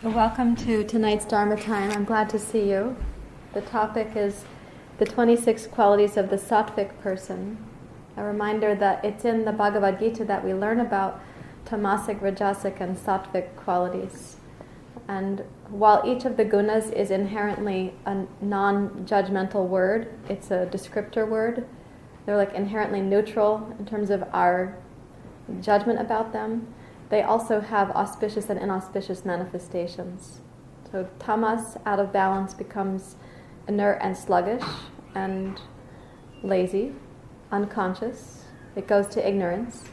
Welcome to tonight's Dharma time. I'm glad to see you. The topic is the 26 qualities of the Sattvic person. A reminder that it's in the Bhagavad Gita that we learn about Tamasic, Rajasic, and Sattvic qualities. And while each of the gunas is inherently a non-judgmental word, it's a descriptor word. They're like inherently neutral in terms of our judgment about them. They also have auspicious and inauspicious manifestations. So tamas, out of balance, becomes inert and sluggish and lazy, unconscious. It goes to ignorance.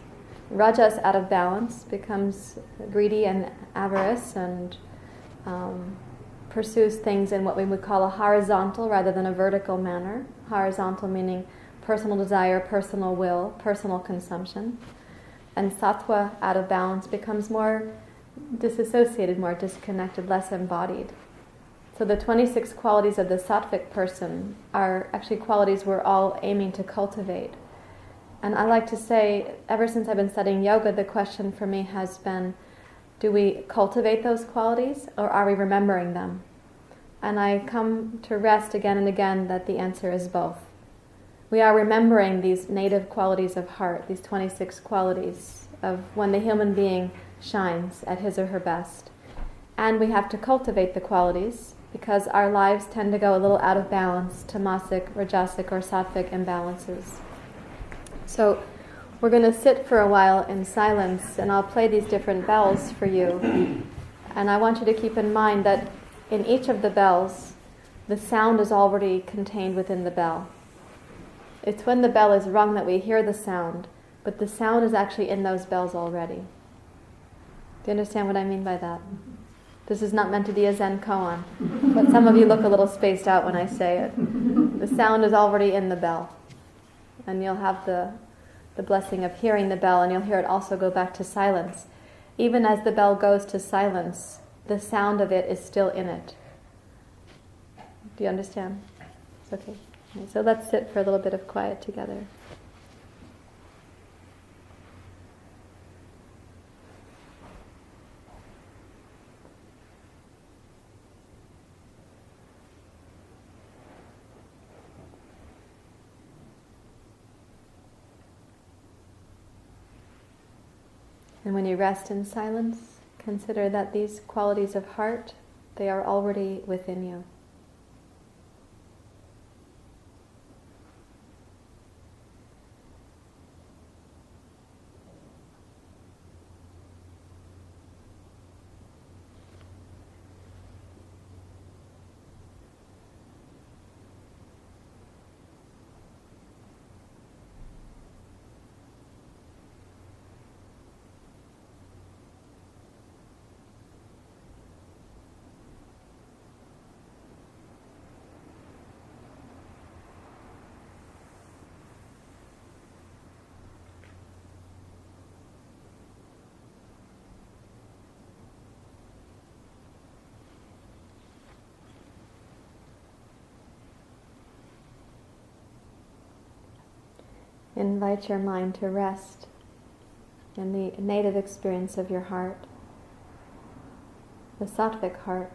Rajas, out of balance, becomes greedy and avarice and pursues things in what we would call a horizontal rather than a vertical manner. Horizontal meaning personal desire, personal will, personal consumption. And sattva, out of balance, becomes more disassociated, more disconnected, less embodied. So the 26 qualities of the sattvic person are actually qualities we're all aiming to cultivate. And I like to say, ever since I've been studying yoga, the question for me has been, do we cultivate those qualities or are we remembering them? And I come to rest again and again that the answer is both. We are remembering these native qualities of heart, these 26 qualities of when the human being shines at his or her best. And we have to cultivate the qualities because our lives tend to go a little out of balance, tamasic, rajasic, or sattvic imbalances. So we're going to sit for a while in silence, and I'll play these different bells for you. And I want you to keep in mind that in each of the bells, the sound is already contained within the bell. It's when the bell is rung that we hear the sound, but the sound is actually in those bells already. Do you understand what I mean by that? This is not meant to be a Zen koan, but some of you look a little spaced out when I say it. The sound is already in the bell, and you'll have the blessing of hearing the bell, and you'll hear it also go back to silence. Even as the bell goes to silence, the sound of it is still in it. Do you understand? It's okay. So let's sit for a little bit of quiet together. And when you rest in silence, consider that these qualities of heart, they are already within you. Invite your mind to rest in the native experience of your heart, the sattvic heart.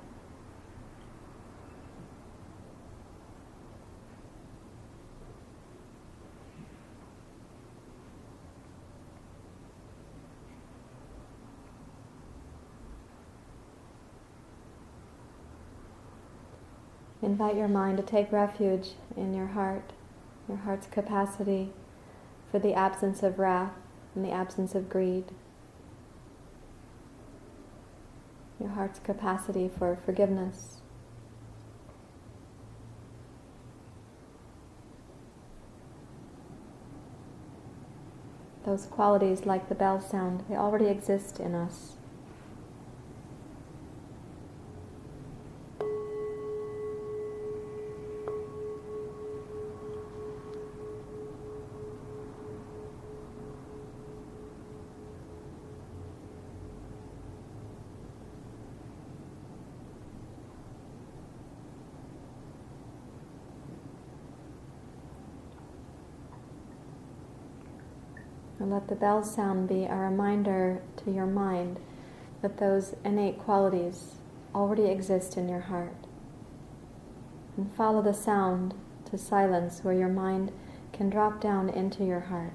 Invite your mind to take refuge in your heart's capacity for the absence of wrath and the absence of greed. Your heart's capacity for forgiveness. Those qualities, like the bell sound, they already exist in us. And let the bell sound be a reminder to your mind that those innate qualities already exist in your heart. And follow the sound to silence where your mind can drop down into your heart.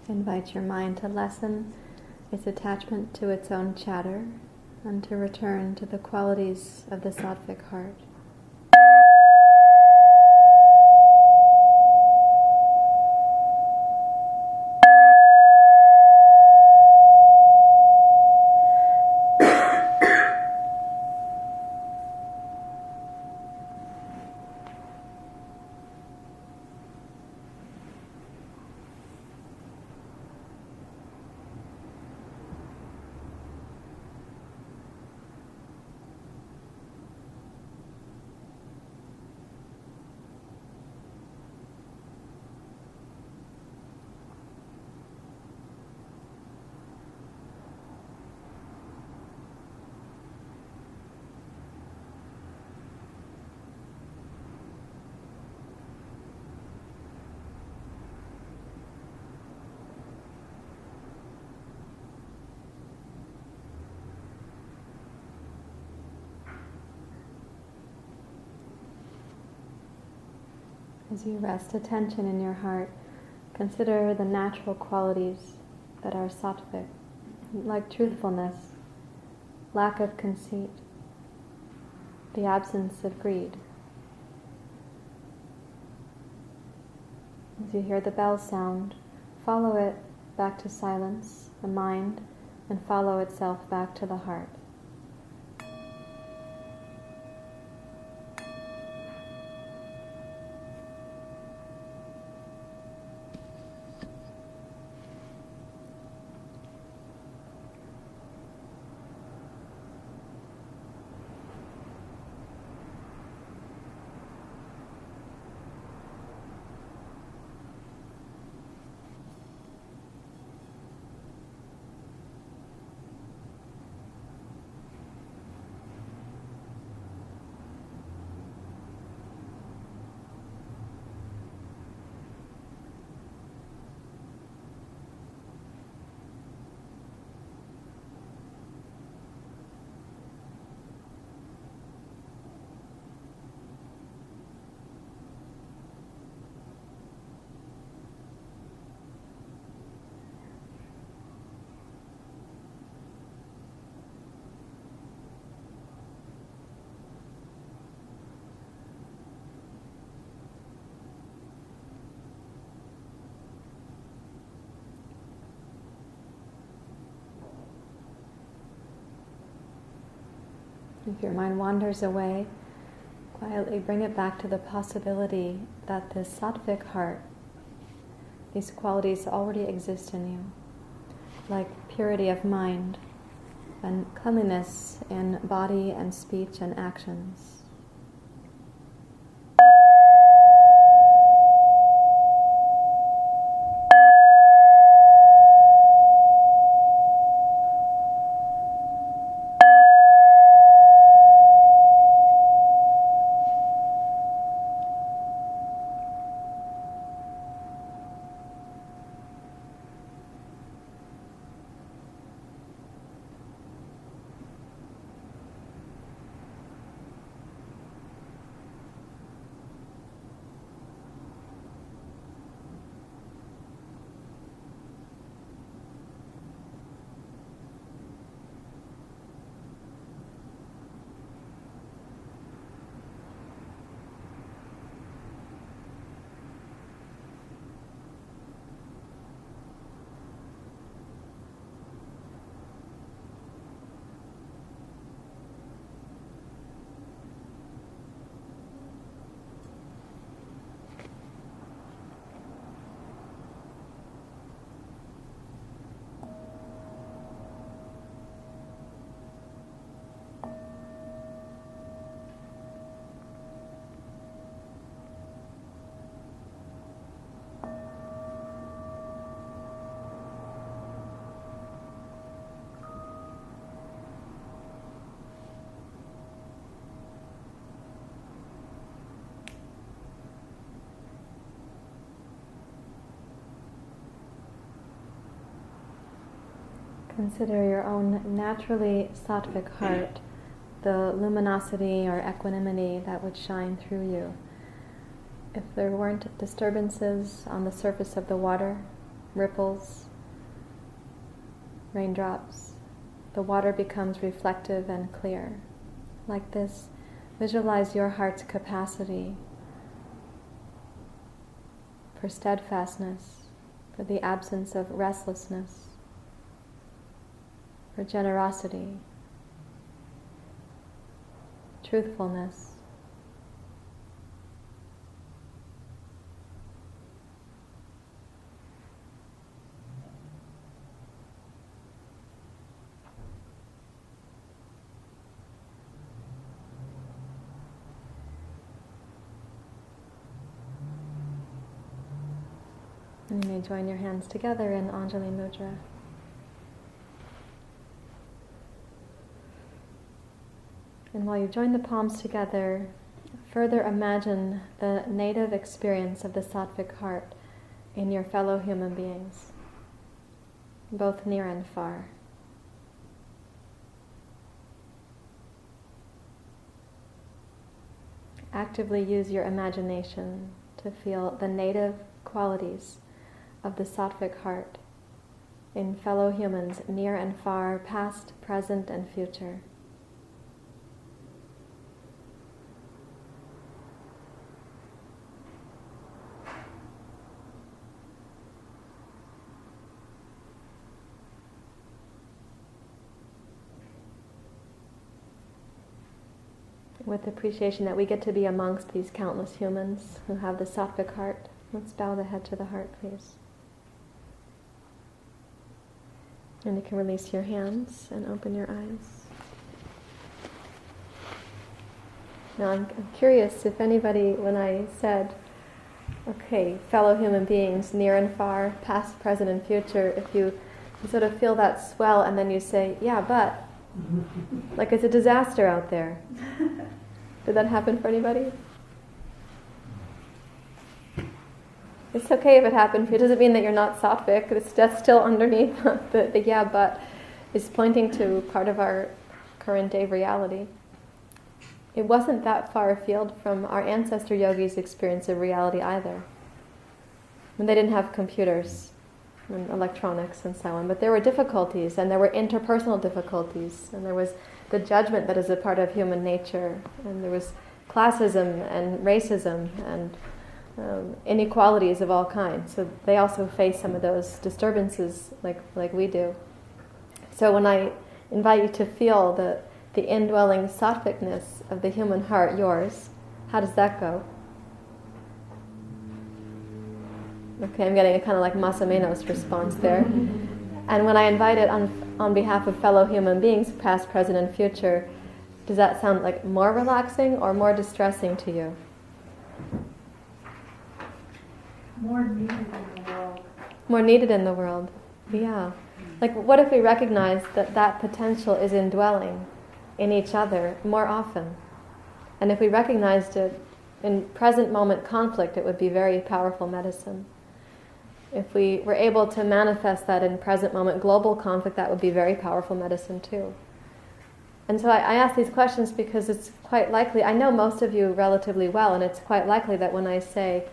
Invite your mind to lessen its attachment to its own chatter and to return to the qualities of the Sattvic heart. As you rest attention in your heart, consider the natural qualities that are sattvic, like truthfulness, lack of conceit, the absence of greed. As you hear the bell sound, follow it back to silence, the mind, and follow itself back to the heart. If your mind wanders away, quietly bring it back to the possibility that this sattvic heart, these qualities already exist in you, like purity of mind and cleanliness in body and speech and actions. Consider your own naturally sattvic heart, the luminosity or equanimity that would shine through you. If there weren't disturbances on the surface of the water, ripples, raindrops, the water becomes reflective and clear. Like this, visualize your heart's capacity for steadfastness, for the absence of restlessness, for generosity, truthfulness. And you may join your hands together in Anjali Mudra. And while you join the palms together, further imagine the native experience of the Sattvic heart in your fellow human beings, both near and far. Actively use your imagination to feel the native qualities of the Sattvic heart in fellow humans near and far, past, present, and future. With appreciation that we get to be amongst these countless humans who have the Sattvic heart, let's bow the head to the heart, please. And you can release your hands and open your eyes. Now I'm curious if anybody, when I said, okay, fellow human beings, near and far, past, present, and future, if you sort of feel that swell and then you say, yeah, but, like it's a disaster out there. Did that happen for anybody? It's okay if it happened. It doesn't mean that you're not sattvic. That's still underneath the yeah, but is pointing to part of our current day reality. It wasn't that far afield from our ancestor yogis' experience of reality either. When they didn't have computers and electronics and so on, but there were difficulties, and there were interpersonal difficulties, and there was the judgment that is a part of human nature, and there was classism and racism and inequalities of all kinds. So they also face some of those disturbances like we do. So when I invite you to feel the indwelling sattvicness of the human heart, yours, how does that go? Okay, I'm getting a kind of like más o menos response there. And when I invite it on behalf of fellow human beings, past, present, and future, does that sound like more relaxing or more distressing to you? More needed in the world. More needed in the world, yeah. Like, what if we recognize that potential is indwelling in each other more often? And if we recognized it in present moment conflict, it would be very powerful medicine. If we were able to manifest that in present moment global conflict, that would be very powerful medicine too. And so I ask these questions because it's quite likely, I know most of you relatively well, and it's quite likely that when I say,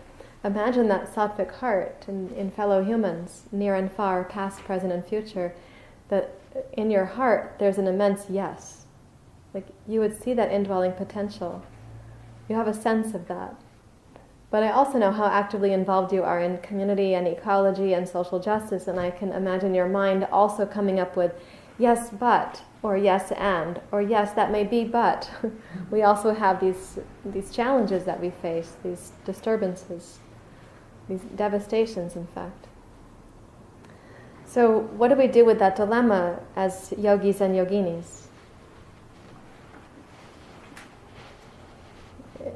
imagine that sattvic heart in fellow humans, near and far, past, present, and future, that in your heart there's an immense yes. Like, you would see that indwelling potential. You have a sense of that. But I also know how actively involved you are in community and ecology and social justice, and I can imagine your mind also coming up with yes, but, or yes, and, or yes, that may be, but. We also have these challenges that we face, these disturbances, these devastations, in fact. So what do we do with that dilemma as yogis and yoginis?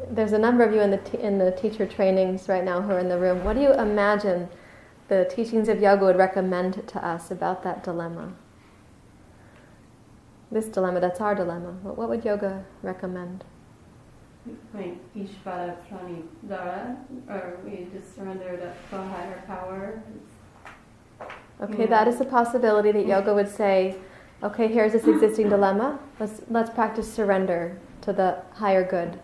There's a number of you in the teacher trainings right now who are in the room. What do you imagine the teachings of yoga would recommend to us about that dilemma? This dilemma, that's our dilemma. What would yoga recommend? Ishvara Pranidhara, or we just surrender to a higher power. Okay, that is a possibility that yoga would say, okay, here's this existing dilemma. Let's practice surrender to the higher good.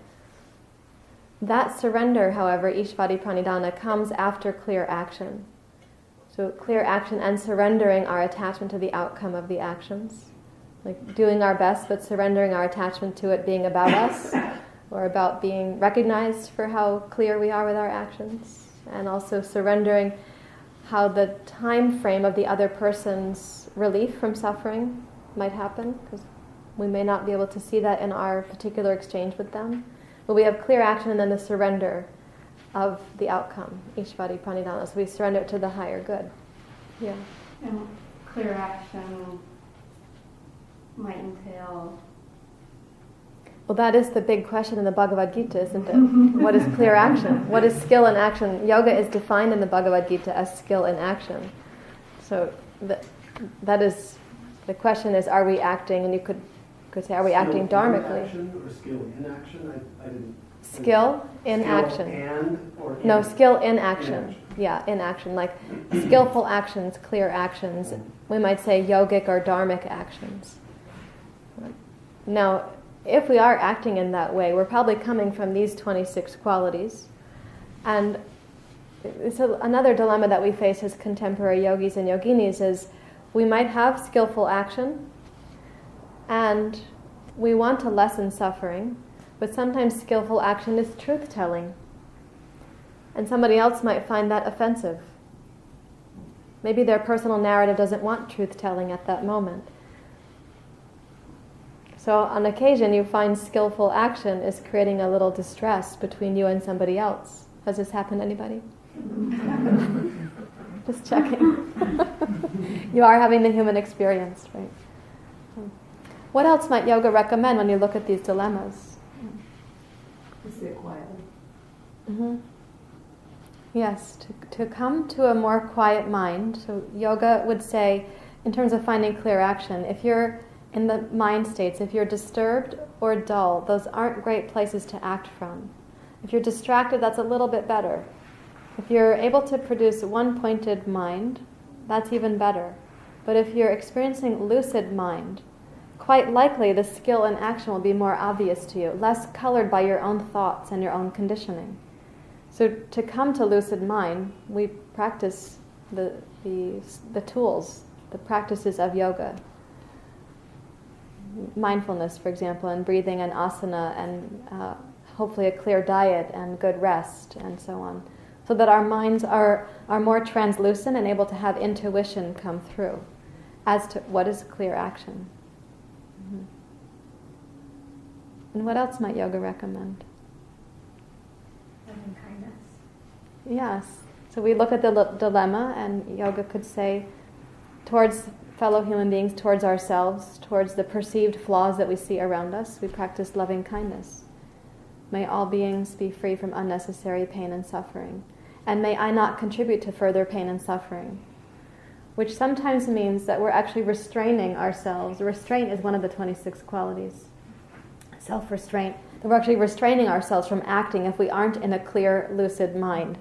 That surrender, however, Ishvadi Pranidhana, comes after clear action. So clear action and surrendering our attachment to the outcome of the actions. Like doing our best, but surrendering our attachment to it being about us, or about being recognized for how clear we are with our actions. And also surrendering how the time frame of the other person's relief from suffering might happen, because we may not be able to see that in our particular exchange with them. But we have clear action and then the surrender of the outcome, Ishvadi Pranidhana. So we surrender it to the higher good. Yeah. And clear action might entail... Well, that is the big question in the Bhagavad Gita, isn't it? What is clear action? What is skill in action? Yoga is defined in the Bhagavad Gita as skill in action. So that is, the question is, are we acting, and you could say, are we acting dharmically? Skill in action or skill in action? I didn't... Skill in skill action. And or in? No, skill in action. Yeah, in action. Like skillful actions, clear actions. We might say yogic or dharmic actions. Now, if we are acting in that way, we're probably coming from these 26 qualities. And so another dilemma that we face as contemporary yogis and yoginis is we might have skillful action and we want to lessen suffering, but sometimes skillful action is truth-telling. And somebody else might find that offensive. Maybe their personal narrative doesn't want truth-telling at that moment. So on occasion you find skillful action is creating a little distress between you and somebody else. Has this happened to anybody? Just checking. You are having the human experience, right? What else might yoga recommend when you look at these dilemmas? To sit quietly. Mm-hmm. Yes, to come to a more quiet mind. So yoga would say, in terms of finding clear action, if you're in the mind states, if you're disturbed or dull, those aren't great places to act from. If you're distracted, that's a little bit better. If you're able to produce one-pointed mind, that's even better. But if you're experiencing lucid mind, quite likely the skill in action will be more obvious to you, less colored by your own thoughts and your own conditioning. So to come to lucid mind, we practice the tools, the practices of yoga. Mindfulness, for example, and breathing and asana, and hopefully a clear diet and good rest, and so on. So that our minds are more translucent and able to have intuition come through as to what is clear action. Mm-hmm. And what else might yoga recommend? Loving kindness. Yes. So we look at the dilemma, and yoga could say, towards fellow human beings, towards ourselves, towards the perceived flaws that we see around us, we practice loving kindness. May all beings be free from unnecessary pain and suffering. And may I not contribute to further pain and suffering. Which sometimes means that we're actually restraining ourselves. Restraint is one of the 26 qualities. Self-restraint. That we're actually restraining ourselves from acting if we aren't in a clear, lucid mind.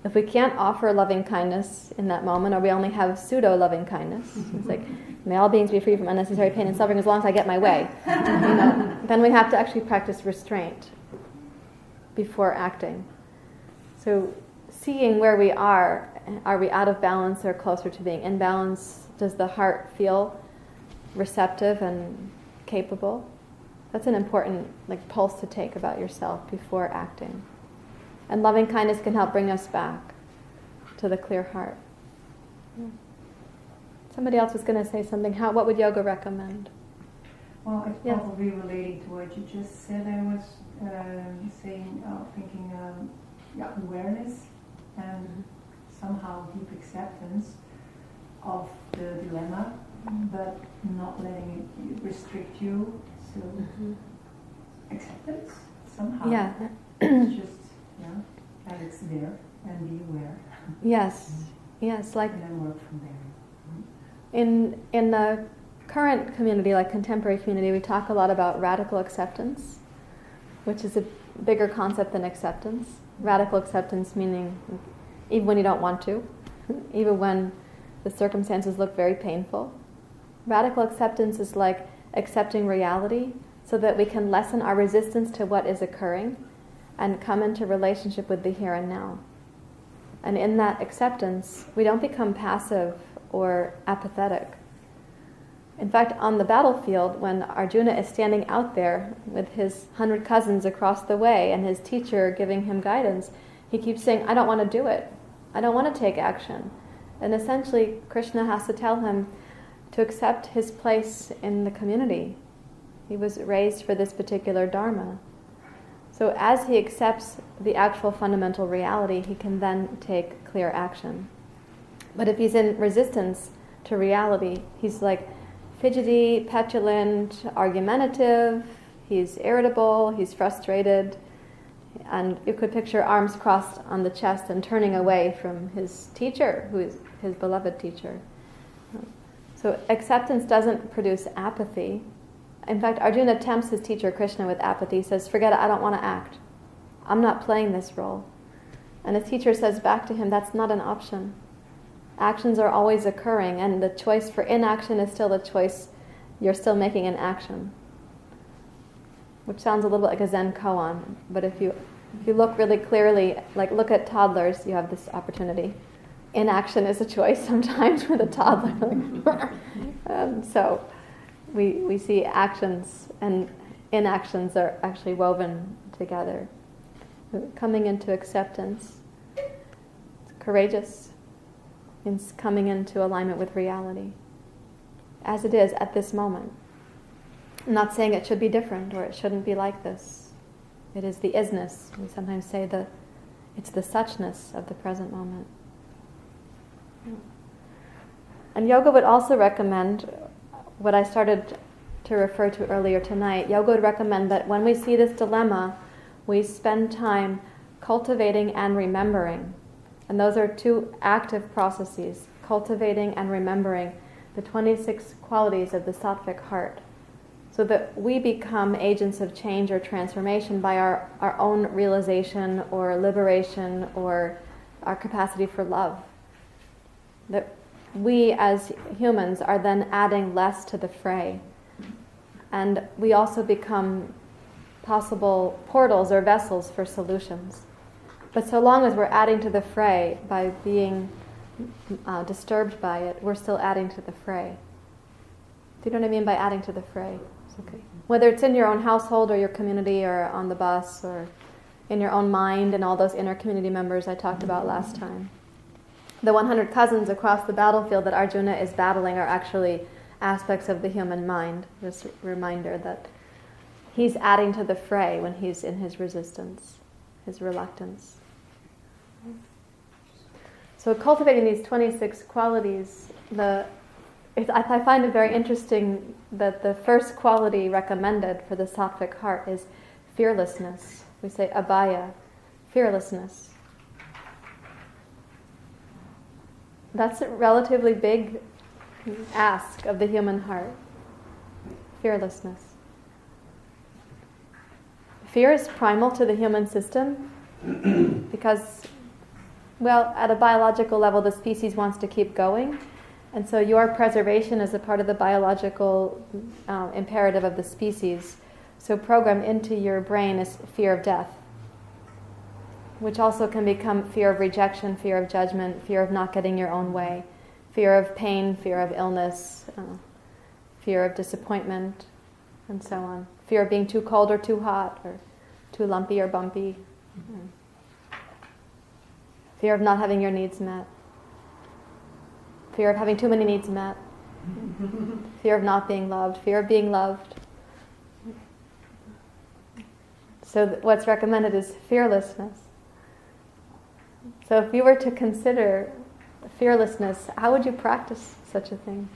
If we can't offer loving kindness in that moment, or we only have pseudo-loving kindness, it's like, may all beings be free from unnecessary pain and suffering as long as I get my way. Then we have to actually practice restraint before acting. So seeing where we are we out of balance or closer to being in balance? Does the heart feel receptive and capable? That's an important pulse to take about yourself before acting. And loving kindness can help bring us back to the clear heart. Yeah. Somebody else was going to say something. What would yoga recommend? Well, it's Yes. probably relating to what you just said. I was thinking awareness and somehow deep acceptance of the dilemma, but not letting it restrict you. So acceptance somehow. Yeah. It's just that it's there and be aware. Yes. Yes. And then work from there. In the current community, like contemporary community, we talk a lot about radical acceptance, which is a bigger concept than acceptance. Radical acceptance meaning even when you don't want to, even when the circumstances look very painful. Radical acceptance is like accepting reality so that we can lessen our resistance to what is occurring and come into relationship with the here and now. And in that acceptance, we don't become passive or apathetic. In fact, on the battlefield, when Arjuna is standing out there with his 100 cousins across the way and his teacher giving him guidance, he keeps saying, I don't want to do it. I don't want to take action. And essentially, Krishna has to tell him to accept his place in the community. He was raised for this particular Dharma. So as he accepts the actual fundamental reality, he can then take clear action. But if he's in resistance to reality, he's like fidgety, petulant, argumentative, he's irritable, he's frustrated, and you could picture arms crossed on the chest and turning away from his teacher, who is his beloved teacher. So acceptance doesn't produce apathy. In fact, Arjuna tempts his teacher Krishna with apathy. He says, forget it, I don't want to act. I'm not playing this role. And his teacher says back to him, that's not an option. Actions are always occurring, and the choice for inaction is still a choice. You're still making an action. Which sounds a little bit like a Zen koan, but if you look really clearly, like look at toddlers, you have this opportunity. Inaction is a choice sometimes with a toddler. So we see actions and inactions are actually woven together. Coming into acceptance, it's courageous, means coming into alignment with reality, as it is at this moment. I'm not saying it should be different or it shouldn't be like this. It is the isness. We sometimes say it's the suchness of the present moment. And yoga would also recommend what I started to refer to earlier tonight. Yoga would recommend that when we see this dilemma, we spend time cultivating and remembering. And those are two active processes, cultivating and remembering the 26 qualities of the Sattvic heart, so that we become agents of change or transformation by our own realization or liberation or our capacity for love. That we as humans are then adding less to the fray. And we also become possible portals or vessels for solutions. But so long as we're adding to the fray by being disturbed by it, we're still adding to the fray. Do you know what I mean by adding to the fray? It's okay. Whether it's in your own household or your community or on the bus or in your own mind and all those inner community members I talked about last time. The 100 cousins across the battlefield that Arjuna is battling are actually aspects of the human mind. This reminder that he's adding to the fray when he's in his resistance, his reluctance. So cultivating these 26 qualities, I find it very interesting that the first quality recommended for the Sattvic heart is fearlessness. We say abhaya, fearlessness. That's a relatively big ask of the human heart. Fearlessness. Fear is primal to the human system because, well, at a biological level, the species wants to keep going. And so your preservation is a part of the biological imperative of the species. So programmed into your brain is fear of death, which also can become fear of rejection, fear of judgment, fear of not getting your own way, fear of pain, fear of illness, fear of disappointment, and so on. Fear of being too cold or too hot, or too lumpy or bumpy. Fear of not having your needs met. Fear of having too many needs met. Fear of not being loved. Fear of being loved. So what's recommended is fearlessness. So if you were to consider fearlessness, how would you practice such a thing?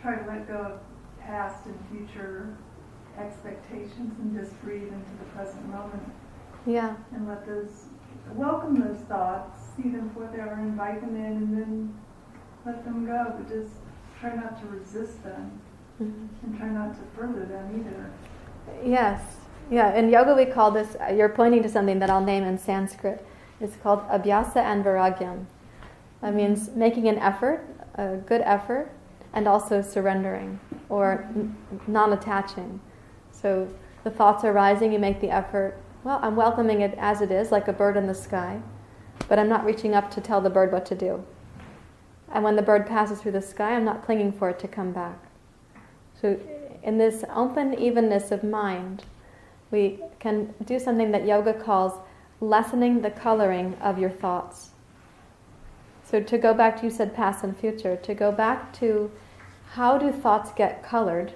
Try to let go of past and future expectations and just breathe into the present moment. Yeah. And welcome those thoughts, see them for what they are, invite them in, and then let them go. But just try not to resist them, and try not to further them either. Yes. Yeah, in yoga we call this, you're pointing to something that I'll name in Sanskrit. It's called abhyasa and vairagyam. That means making an effort, a good effort, and also surrendering or non-attaching. So the thoughts are rising, you make the effort. Well, I'm welcoming it as it is, like a bird in the sky, but I'm not reaching up to tell the bird what to do. And when the bird passes through the sky, I'm not clinging for it to come back. So in this open evenness of mind, we can do something that yoga calls lessening the coloring of your thoughts. So to go back to, you said past and future, to go back to how do thoughts get colored?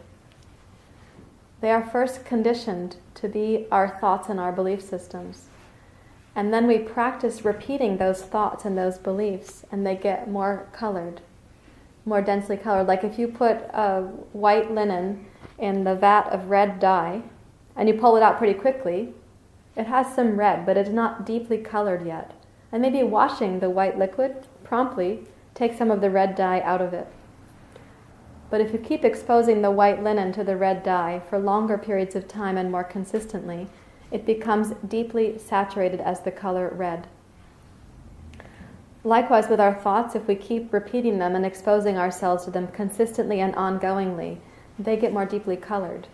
They are first conditioned to be our thoughts and our belief systems. And then we practice repeating those thoughts and those beliefs, and they get more colored, more densely colored. Like if you put a white linen in the vat of red dye, and you pull it out pretty quickly, it has some red, but it's not deeply colored yet. And maybe washing the white liquid promptly takes some of the red dye out of it. But if you keep exposing the white linen to the red dye for longer periods of time and more consistently, it becomes deeply saturated as the color red. Likewise with our thoughts, if we keep repeating them and exposing ourselves to them consistently and ongoingly, they get more deeply colored.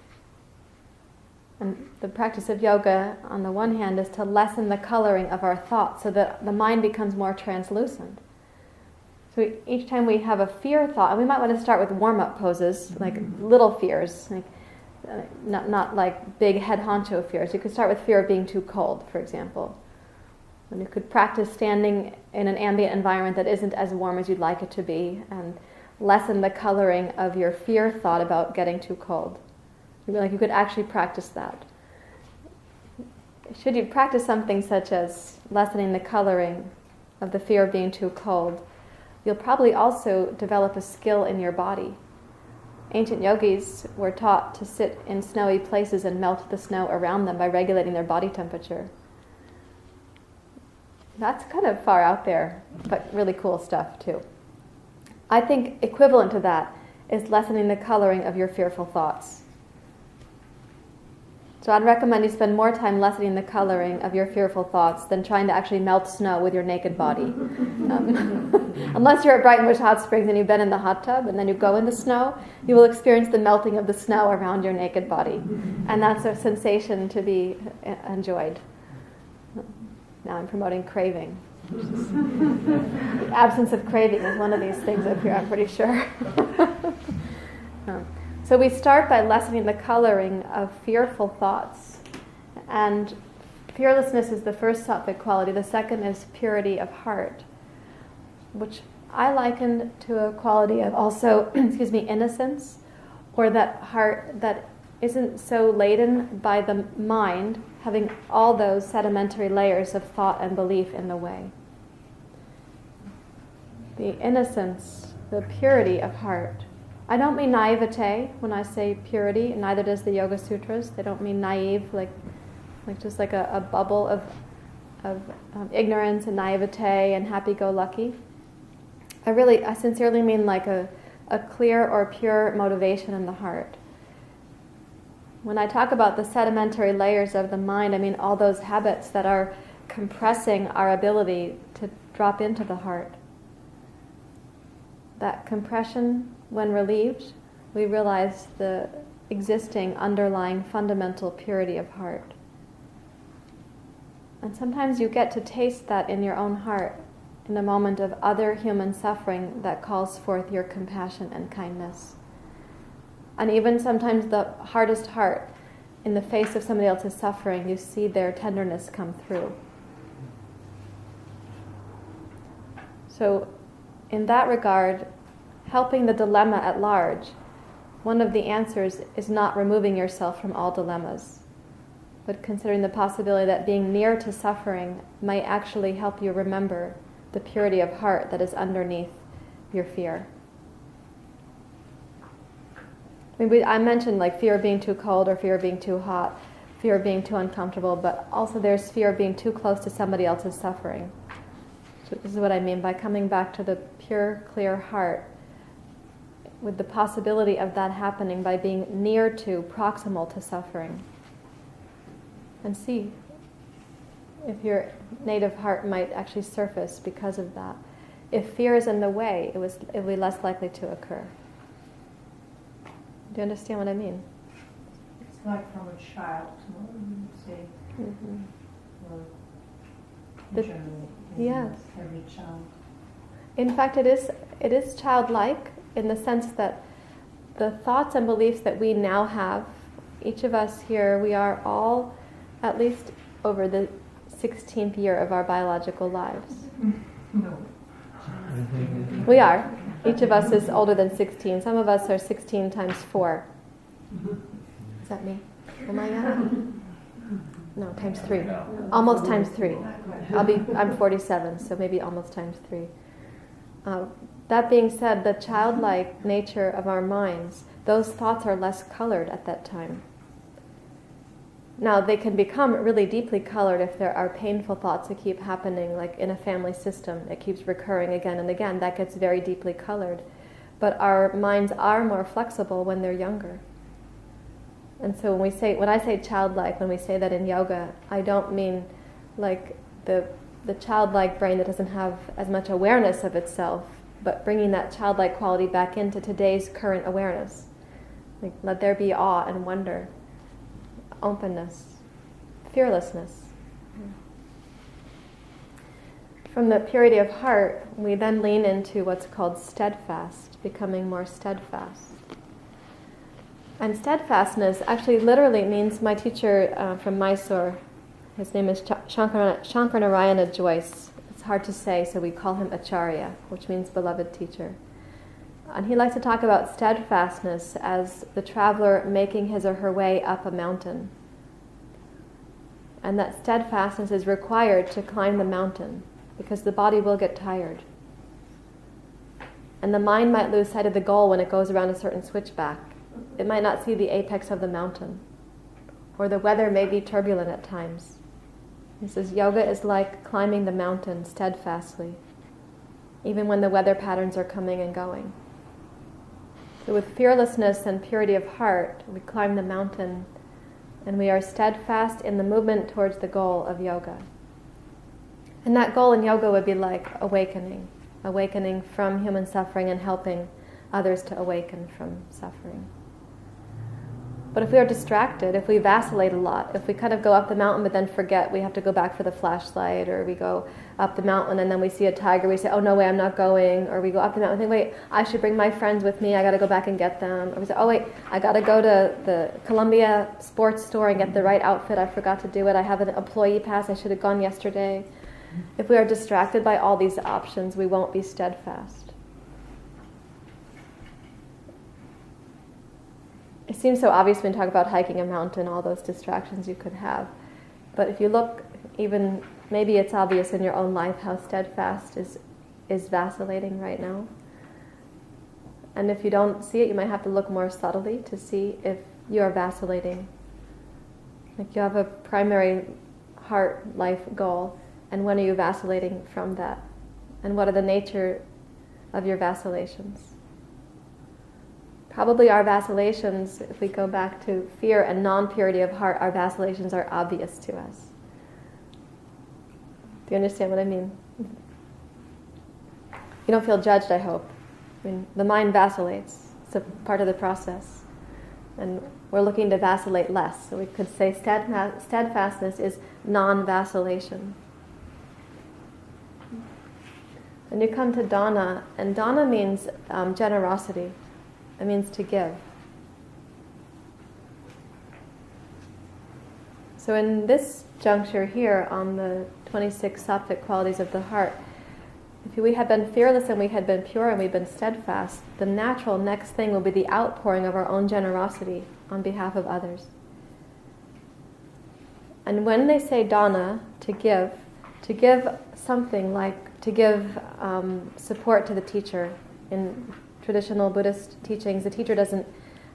And the practice of yoga, on the one hand, is to lessen the coloring of our thoughts so that the mind becomes more translucent. So each time we have a fear thought, and we might want to start with warm-up poses, like little fears, like, not like big head honcho fears. You could start with fear of being too cold, for example. And you could practice standing in an ambient environment that isn't as warm as you'd like it to be, and lessen the coloring of your fear thought about getting too cold. Like you could actually practice that. Should you practice something such as lessening the coloring of the fear of being too cold, you'll probably also develop a skill in your body. Ancient yogis were taught to sit in snowy places and melt the snow around them by regulating their body temperature. That's kind of far out there, but really cool stuff too. I think equivalent to that is lessening the coloring of your fearful thoughts. So I'd recommend you spend more time lessening the coloring of your fearful thoughts than trying to actually melt snow with your naked body. Unless you're at Brighton Bush Hot Springs and you've been in the hot tub and then you go in the snow, you will experience the melting of the snow around your naked body. And that's a sensation to be enjoyed. Now I'm promoting craving. The absence of craving is one of these things up here, I'm pretty sure. So we start by lessening the coloring of fearful thoughts. And fearlessness is the first Sattvic quality. The second is purity of heart, which I liken to a quality of also, innocence, or that heart that isn't so laden by the mind, having all those sedimentary layers of thought and belief in the way. The innocence, the purity of heart. I don't mean naivete when I say purity, and neither does the Yoga Sutras. They don't mean naive, like just like a bubble of ignorance and naivete and happy-go-lucky. I sincerely mean like a clear or pure motivation in the heart. When I talk about the sedimentary layers of the mind, I mean all those habits that are compressing our ability to drop into the heart. That compression, when relieved, we realize the existing underlying fundamental purity of heart. And sometimes you get to taste that in your own heart in a moment of other human suffering that calls forth your compassion and kindness. And even sometimes the hardest heart, in the face of somebody else's suffering, you see their tenderness come through. So in that regard, helping the dilemma at large, one of the answers is not removing yourself from all dilemmas, but considering the possibility that being near to suffering might actually help you remember the purity of heart that is underneath your fear. I mentioned like fear of being too cold or fear of being too hot, fear of being too uncomfortable, but also there's fear of being too close to somebody else's suffering. So this is what I mean by coming back to the pure, clear heart, with the possibility of that happening by being near to, proximal to suffering. And see if your native heart might actually surface because of that. if fear is in the way, it will be less likely to occur. Do you understand what I mean? It's like from a child, you say, Mm-hmm. or The- generally, yes. every child. In fact, it is childlike in the sense that the thoughts and beliefs that we now have, each of us here, we are all at least over the 16th year of our biological lives. No. We are. Each of us is older than 16. Some of us are 16 times 4. Is that me? Am I that? No, times 3. Almost times 3. I'm 47, so maybe almost times 3. That being said, the childlike nature of our minds, those thoughts are less colored at that time. Now, they can become really deeply colored if there are painful thoughts that keep happening, like in a family system. It keeps recurring again and again. That gets very deeply colored. But our minds are more flexible when they're younger. And so when I say childlike, when we say that in yoga, I don't mean like the childlike brain that doesn't have as much awareness of itself, but bringing that childlike quality back into today's current awareness. Like, let there be awe and wonder, openness, fearlessness. From the purity of heart, we then lean into what's called steadfast, becoming more steadfast. And steadfastness actually literally means, my teacher from Mysore, his name is Shankaranarayana Joyce. It's hard to say, so we call him Acharya, which means beloved teacher. And he likes to talk about steadfastness as the traveler making his or her way up a mountain. And that steadfastness is required to climb the mountain, because the body will get tired. And the mind might lose sight of the goal when it goes around a certain switchback. It might not see the apex of the mountain. Or the weather may be turbulent at times. He says yoga is like climbing the mountain steadfastly, even when the weather patterns are coming and going. So with fearlessness and purity of heart, we climb the mountain and we are steadfast in the movement towards the goal of yoga. And that goal in yoga would be like awakening from human suffering and helping others to awaken from suffering. But if we are distracted, if we vacillate a lot, if we kind of go up the mountain but then forget we have to go back for the flashlight, or we go up the mountain and then we see a tiger, we say, oh no way, I'm not going, or we go up the mountain and think, wait, I should bring my friends with me, I got to go back and get them, or we say, oh wait, I got to go to the Columbia sports store and get the right outfit, I forgot to do it, I have an employee pass, I should have gone yesterday. If we are distracted by all these options, we won't be steadfast. It seems so obvious when you talk about hiking a mountain, all those distractions you could have. But if you look, even maybe it's obvious in your own life how steadfast is vacillating right now. And if you don't see it, you might have to look more subtly to see if you are vacillating. Like you have a primary heart life goal, and when are you vacillating from that? And what are the nature of your vacillations? Probably our vacillations, if we go back to fear and non-purity of heart, our vacillations are obvious to us. Do you understand what I mean? You don't feel judged, I hope. I mean, the mind vacillates. It's a part of the process. And we're looking to vacillate less. So we could say steadfastness is non-vacillation. And you come to dana, and dana means generosity. It means to give. So in this juncture here on the 26 Sattvic qualities of the heart, if we had been fearless and we had been pure and we've been steadfast, the natural next thing will be the outpouring of our own generosity on behalf of others. And when they say dana, to give something like to give support to the teacher. In traditional Buddhist teachings, the teacher doesn't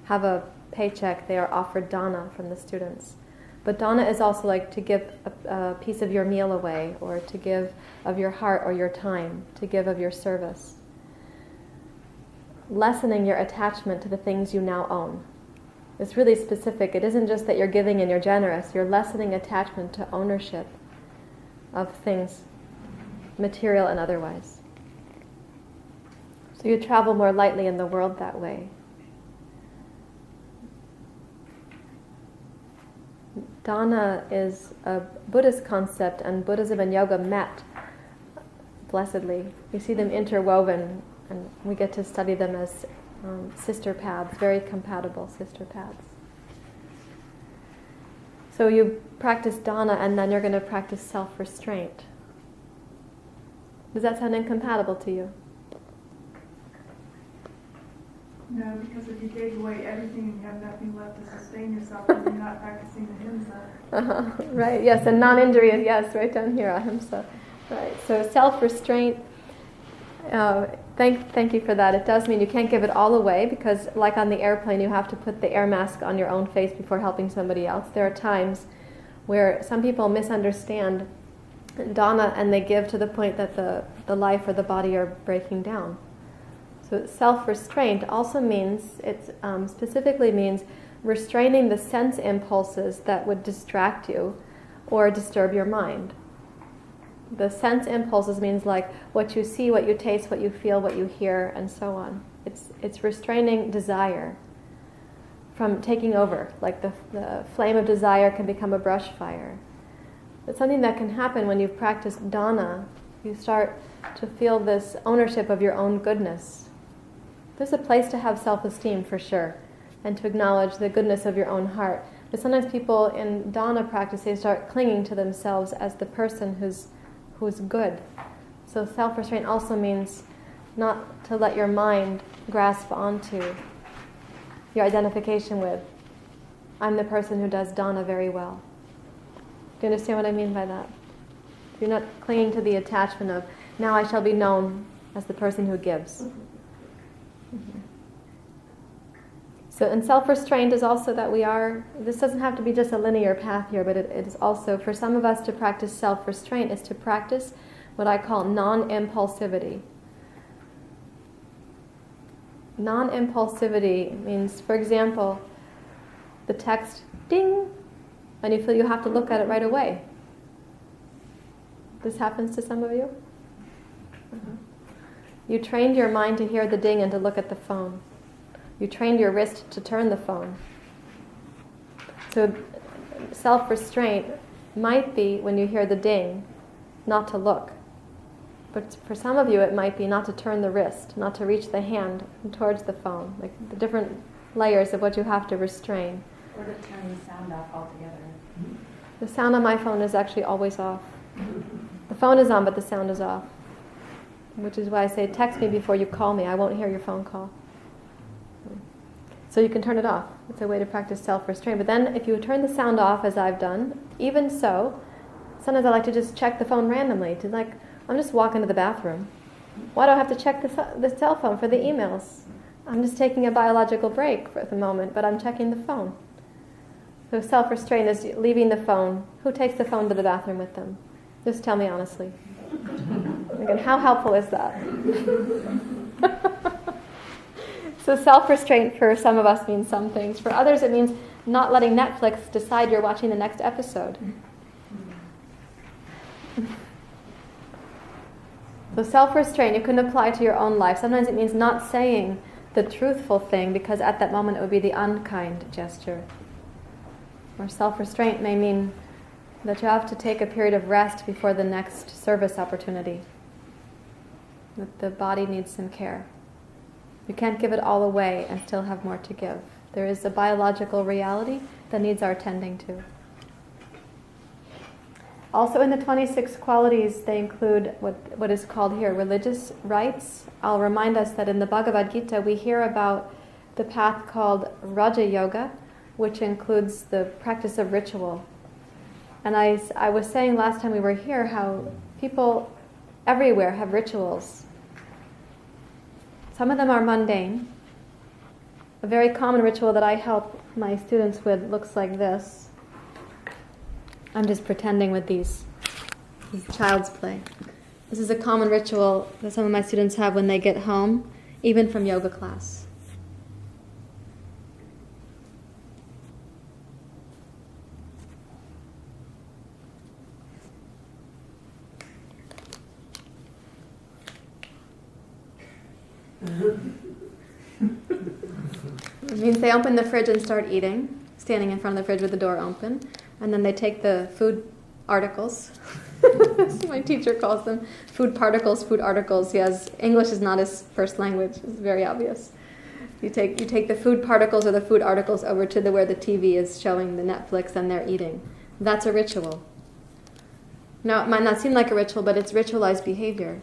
have a paycheck, they are offered dana from the students. But dana is also like to give a piece of your meal away, or to give of your heart or your time, to give of your service. Lessening your attachment to the things you now own. It's really specific. It isn't just that you're giving and you're generous, you're lessening attachment to ownership of things, material and otherwise. So you travel more lightly in the world that way. Dana is a Buddhist concept, and Buddhism and yoga met blessedly. You see them interwoven, and we get to study them as sister paths, very compatible sister paths. So you practice dana, and then you're going to practice self-restraint. Does that sound incompatible to you? No, because if you gave away everything and you have nothing left to sustain yourself, then you're not practicing ahimsa. Right, yes, and non-injury, yes, right down here, ahimsa. Right, so self-restraint, thank you for that. It does mean you can't give it all away, because like on the airplane, you have to put the air mask on your own face before helping somebody else. There are times where some people misunderstand dana and they give to the point that the life or the body are breaking down. So self-restraint also means, it specifically means restraining the sense impulses that would distract you or disturb your mind. The sense impulses means like what you see, what you taste, what you feel, what you hear, and so on. It's restraining desire from taking over. Like the flame of desire can become a brush fire. It's something that can happen when you've practiced dana. You start to feel this ownership of your own goodness. There's a place to have self-esteem for sure, and to acknowledge the goodness of your own heart. But sometimes people in dana practice, they start clinging to themselves as the person who's good. So self-restraint also means not to let your mind grasp onto your identification with, I'm the person who does dana very well. Do you understand what I mean by that? You're not clinging to the attachment of, now I shall be known as the person who gives. Mm-hmm. So, and self-restraint is also that this doesn't have to be just a linear path here, but it is also, for some of us to practice self-restraint is to practice what I call non-impulsivity. Non-impulsivity means, for example, the text, ding, and you feel you have to look at it right away. This happens to some of you? Uh-huh. You trained your mind to hear the ding and to look at the phone. You trained your wrist to turn the phone. So self-restraint might be, when you hear the ding, not to look. But for some of you it might be not to turn the wrist, not to reach the hand towards the phone. Like the different layers of what you have to restrain. Or to turn the sound off altogether. The sound on my phone is actually always off. The phone is on, but the sound is off. Which is why I say, text me before you call me. I won't hear your phone call. So you can turn it off. It's a way to practice self-restraint. But then if you turn the sound off, as I've done, even so, sometimes I like to just check the phone randomly. I'm just walking to the bathroom. Why do I have to check the cell phone for the emails? I'm just taking a biological break for the moment, but I'm checking the phone. So self-restraint is leaving the phone. Who takes the phone to the bathroom with them? Just tell me honestly. Again, how helpful is that? So self-restraint for some of us means some things. For others it means not letting Netflix decide you're watching the next episode. So self-restraint, you can apply to your own life. Sometimes it means not saying the truthful thing because at that moment it would be the unkind gesture. Or self-restraint may mean that you have to take a period of rest before the next service opportunity. That the body needs some care. You can't give it all away and still have more to give. There is a biological reality that needs our tending to. Also in the 26 qualities, they include what is called here religious rites. I'll remind us that in the Bhagavad Gita we hear about the path called Raja Yoga, which includes the practice of ritual. And I was saying last time we were here how people everywhere have rituals. Some of them are mundane. A very common ritual that I help my students with looks like this. I'm just pretending with these child's play. This is a common ritual that some of my students have when they get home, even from yoga class. It means they open the fridge and start eating, standing in front of the fridge with the door open, and then they take the food articles. As my teacher calls them, food particles, food articles. Yes, English is not his first language. It's very obvious. You take the food particles or the food articles over to where the TV is showing the Netflix and they're eating. That's a ritual. Now, it might not seem like a ritual, but it's ritualized behavior.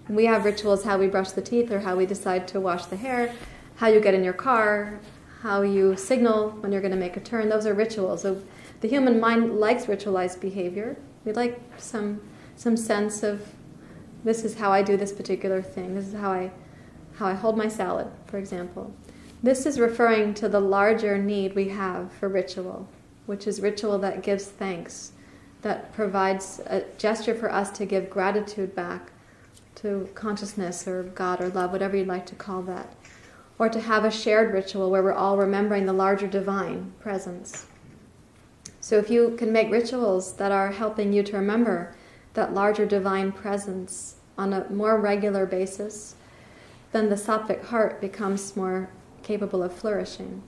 We have rituals, how we brush the teeth or how we decide to wash the hair, how you get in your car, how you signal when you're going to make a turn. Those are rituals. So the human mind likes ritualized behavior. We like some sense of, this is how I do this particular thing. This is how I hold my salad, for example. This is referring to the larger need we have for ritual, which is ritual that gives thanks, that provides a gesture for us to give gratitude back to consciousness or God or love, whatever you'd like to call that. Or to have a shared ritual where we're all remembering the larger divine presence. So if you can make rituals that are helping you to remember that larger divine presence on a more regular basis, then the Sattvic heart becomes more capable of flourishing.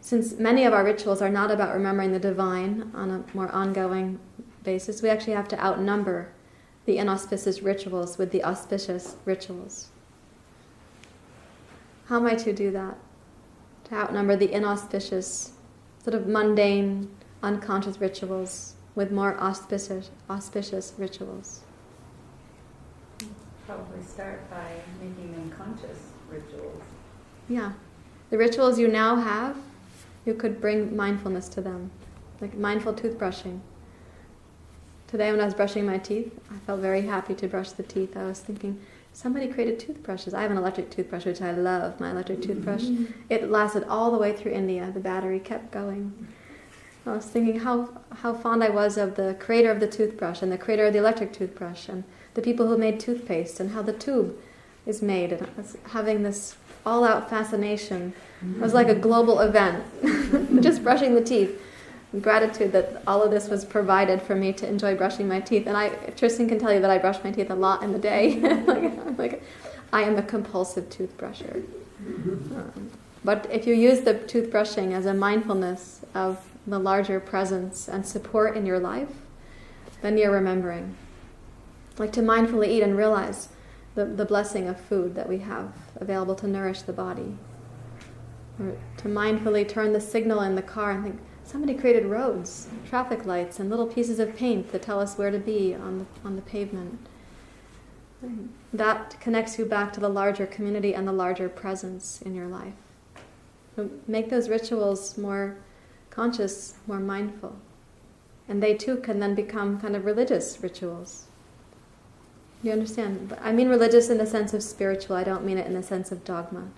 Since many of our rituals are not about remembering the divine on a more ongoing basis, we actually have to outnumber the inauspicious rituals with the auspicious rituals. How might you do that? To outnumber the inauspicious, sort of mundane, unconscious rituals with more auspicious rituals. Probably start by making them conscious rituals. Yeah. The rituals you now have, you could bring mindfulness to them. Like mindful toothbrushing. Today when I was brushing my teeth, I felt very happy to brush the teeth. I was thinking, somebody created toothbrushes. I have an electric toothbrush, which I love, my electric toothbrush. It lasted all the way through India. The battery kept going. I was thinking how fond I was of the creator of the toothbrush and the creator of the electric toothbrush and the people who made toothpaste and how the tube is made. And I was having this all-out fascination. It was like a global event, just brushing the teeth. Gratitude that all of this was provided for me to enjoy brushing my teeth. And Tristan can tell you that I brush my teeth a lot in the day. I am a compulsive toothbrusher. But if you use the toothbrushing as a mindfulness of the larger presence and support in your life, then you're remembering. Like to mindfully eat and realize the blessing of food that we have available to nourish the body. Or to mindfully turn the signal in the car and think, somebody created roads, traffic lights, and little pieces of paint that tell us where to be on the pavement. That connects you back to the larger community and the larger presence in your life. So make those rituals more conscious, more mindful. And they too can then become kind of religious rituals. You understand? I mean religious in the sense of spiritual. I don't mean it in the sense of dogma.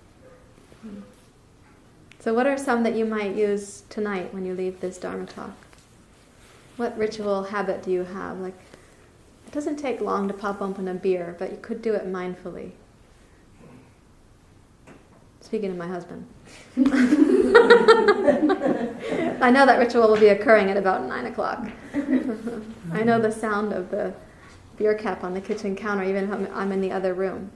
So what are some that you might use tonight when you leave this Dharma talk? What ritual habit do you have? Like, it doesn't take long to pop open a beer, but you could do it mindfully. Speaking of my husband. I know that ritual will be occurring at about 9 o'clock. I know the sound of the beer cap on the kitchen counter, even if I'm in the other room.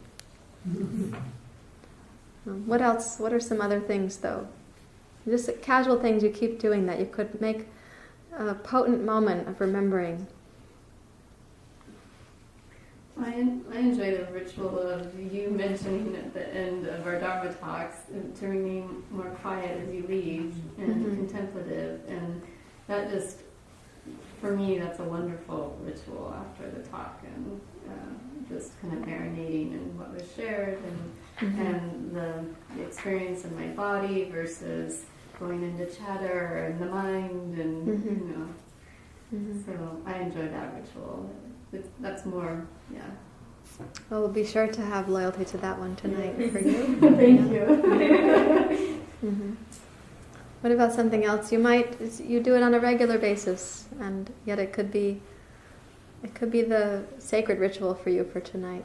What else? What are some other things, though? Just casual things you keep doing that you could make a potent moment of remembering. I enjoy the ritual of you mentioning at the end of our Dharma talks to remain more quiet as you leave and contemplative, and that just, for me, that's a wonderful ritual after the talk, and just kind of marinating in what was shared and the experience in my body versus going into chatter and the mind, and so I enjoy that ritual. That's more, yeah. Well, we'll be sure to have loyalty to that one tonight for you. Thank you. What about something else? You do it on a regular basis, and yet it could be the sacred ritual for you for tonight.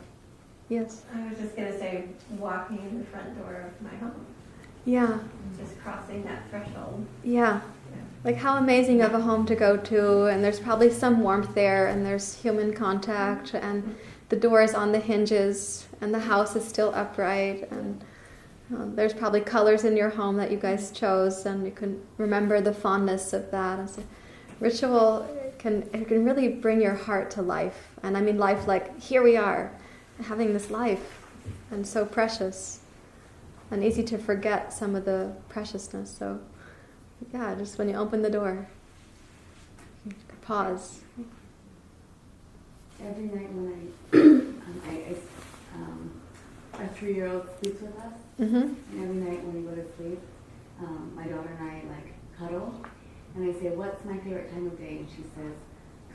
Yes? I was just going to say walking in the front door of my home. Yeah. Just crossing that threshold. Yeah. Like how amazing of a home to go to, and there's probably some warmth there, and there's human contact, and the door is on the hinges and the house is still upright, and there's probably colors in your home that you guys chose, and you can remember the fondness of that. And so ritual can really bring your heart to life, and I mean life like here we are, having this life, and so precious, and easy to forget some of the preciousness. So yeah, just when you open the door, pause. Every night when our 3-year-old sleeps with us, and every night when we go to sleep, my daughter and I cuddle, and I say, "What's my favorite time of day?" And she says,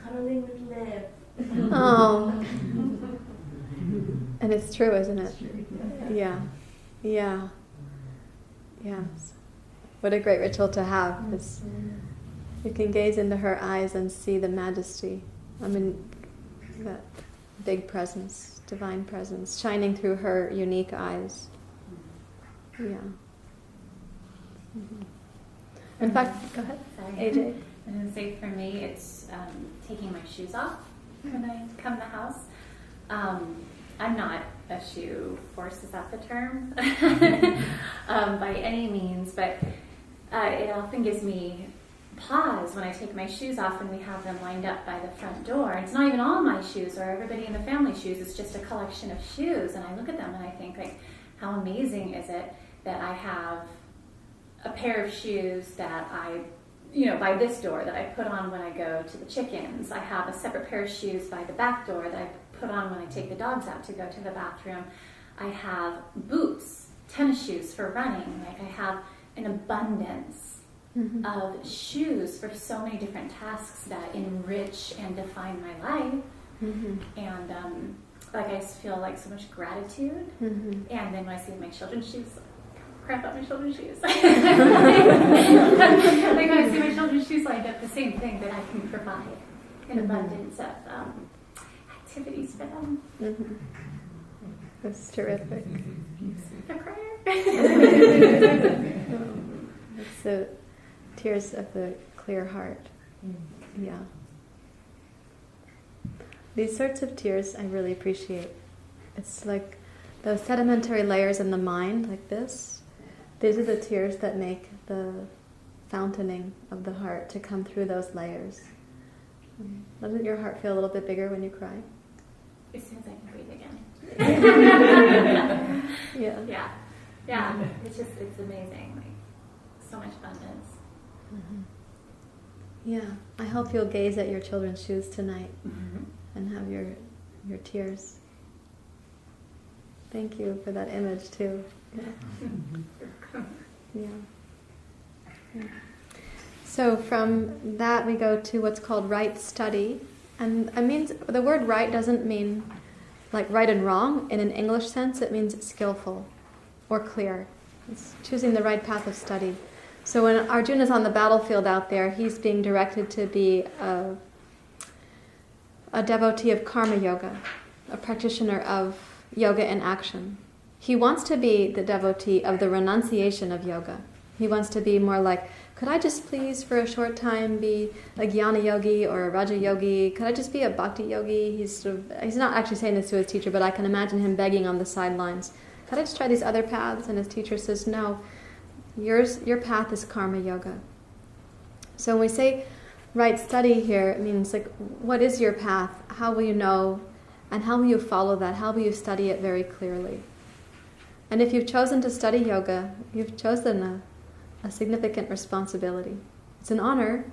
"Cuddling with Liv." Oh, and it's true, isn't it? Yeah. Yes. What a great ritual to have! It's, you can gaze into her eyes and see the majesty. I mean, that big presence, divine presence, shining through her unique eyes. Yeah. Mm-hmm. In fact, go ahead. Sorry. AJ. I'm going to say for me, it's taking my shoes off when I come to the house. I'm not a shoe force, is that the term? By any means, but it often gives me pause when I take my shoes off and we have them lined up by the front door. It's not even all my shoes or everybody in the family shoes, it's just a collection of shoes, and I look at them and I think, how amazing is it that I have a pair of shoes that I, by this door that I put on when I go to the chickens. I have a separate pair of shoes by the back door that I put on when I take the dogs out to go to the bathroom. I have boots, tennis shoes for running. I have an abundance of shoes for so many different tasks that enrich and define my life. And I feel so much gratitude. And then when I see my children's shoes, crap out my children's shoes. When I see my children's shoes lined up, the same thing, that I can provide an abundance of activities for them. That's terrific. A prayer. It's the tears of the clear heart. Yeah. These sorts of tears I really appreciate. It's like those sedimentary layers in the mind, like this. These are the tears that make the fountaining of the heart to come through those layers. Doesn't your heart feel a little bit bigger when you cry? As soon as I can breathe again. Yeah. It's amazing. So much abundance. Yeah. I hope you'll gaze at your children's shoes tonight and have your tears. Thank you for that image too. Yeah. So from that we go to what's called right study. And it means, the word right doesn't mean like right and wrong. In an English sense, it means skillful or clear. It's choosing the right path of study. So when Arjuna's on the battlefield out there, he's being directed to be a devotee of karma yoga, a practitioner of yoga in action. He wants to be the devotee of the renunciation of yoga. He wants to be more like, could I just please for a short time be a jnana yogi or a raja yogi? Could I just be a bhakti yogi? He's not actually saying this to his teacher, but I can imagine him begging on the sidelines. Could I just try these other paths? And his teacher says, no, your path is karma yoga. So when we say right study here, it means like, what is your path? How will you know? And how will you follow that? How will you study it very clearly? And if you've chosen to study yoga, you've chosen a significant responsibility. It's an honor,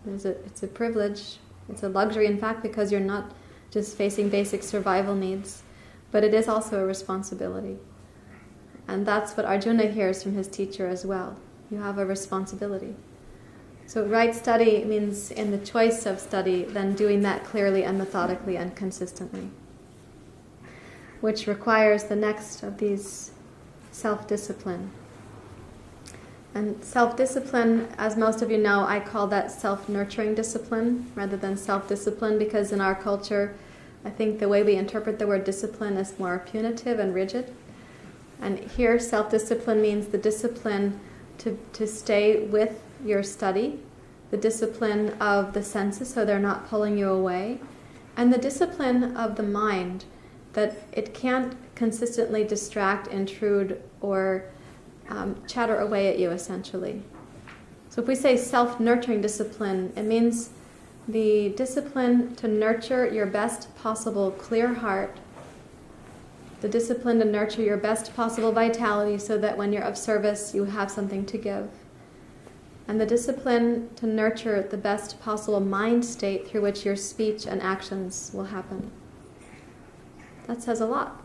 it's a privilege, it's a luxury in fact, because you're not just facing basic survival needs, but it is also a responsibility. And that's what Arjuna hears from his teacher as well. You have a responsibility. So right study means in the choice of study, then doing that clearly and methodically and consistently, which requires the next of these self-discipline. And self-discipline, as most of you know, I call that self-nurturing discipline rather than self-discipline, because in our culture, I think the way we interpret the word discipline is more punitive and rigid. And here, self-discipline means the discipline to stay with your study, the discipline of the senses so they're not pulling you away, and the discipline of the mind that it can't consistently distract, intrude, or chatter away at you, essentially. So if we say self-nurturing discipline, it means the discipline to nurture your best possible clear heart, the discipline to nurture your best possible vitality so that when you're of service, you have something to give. And the discipline to nurture the best possible mind state through which your speech and actions will happen. That says a lot.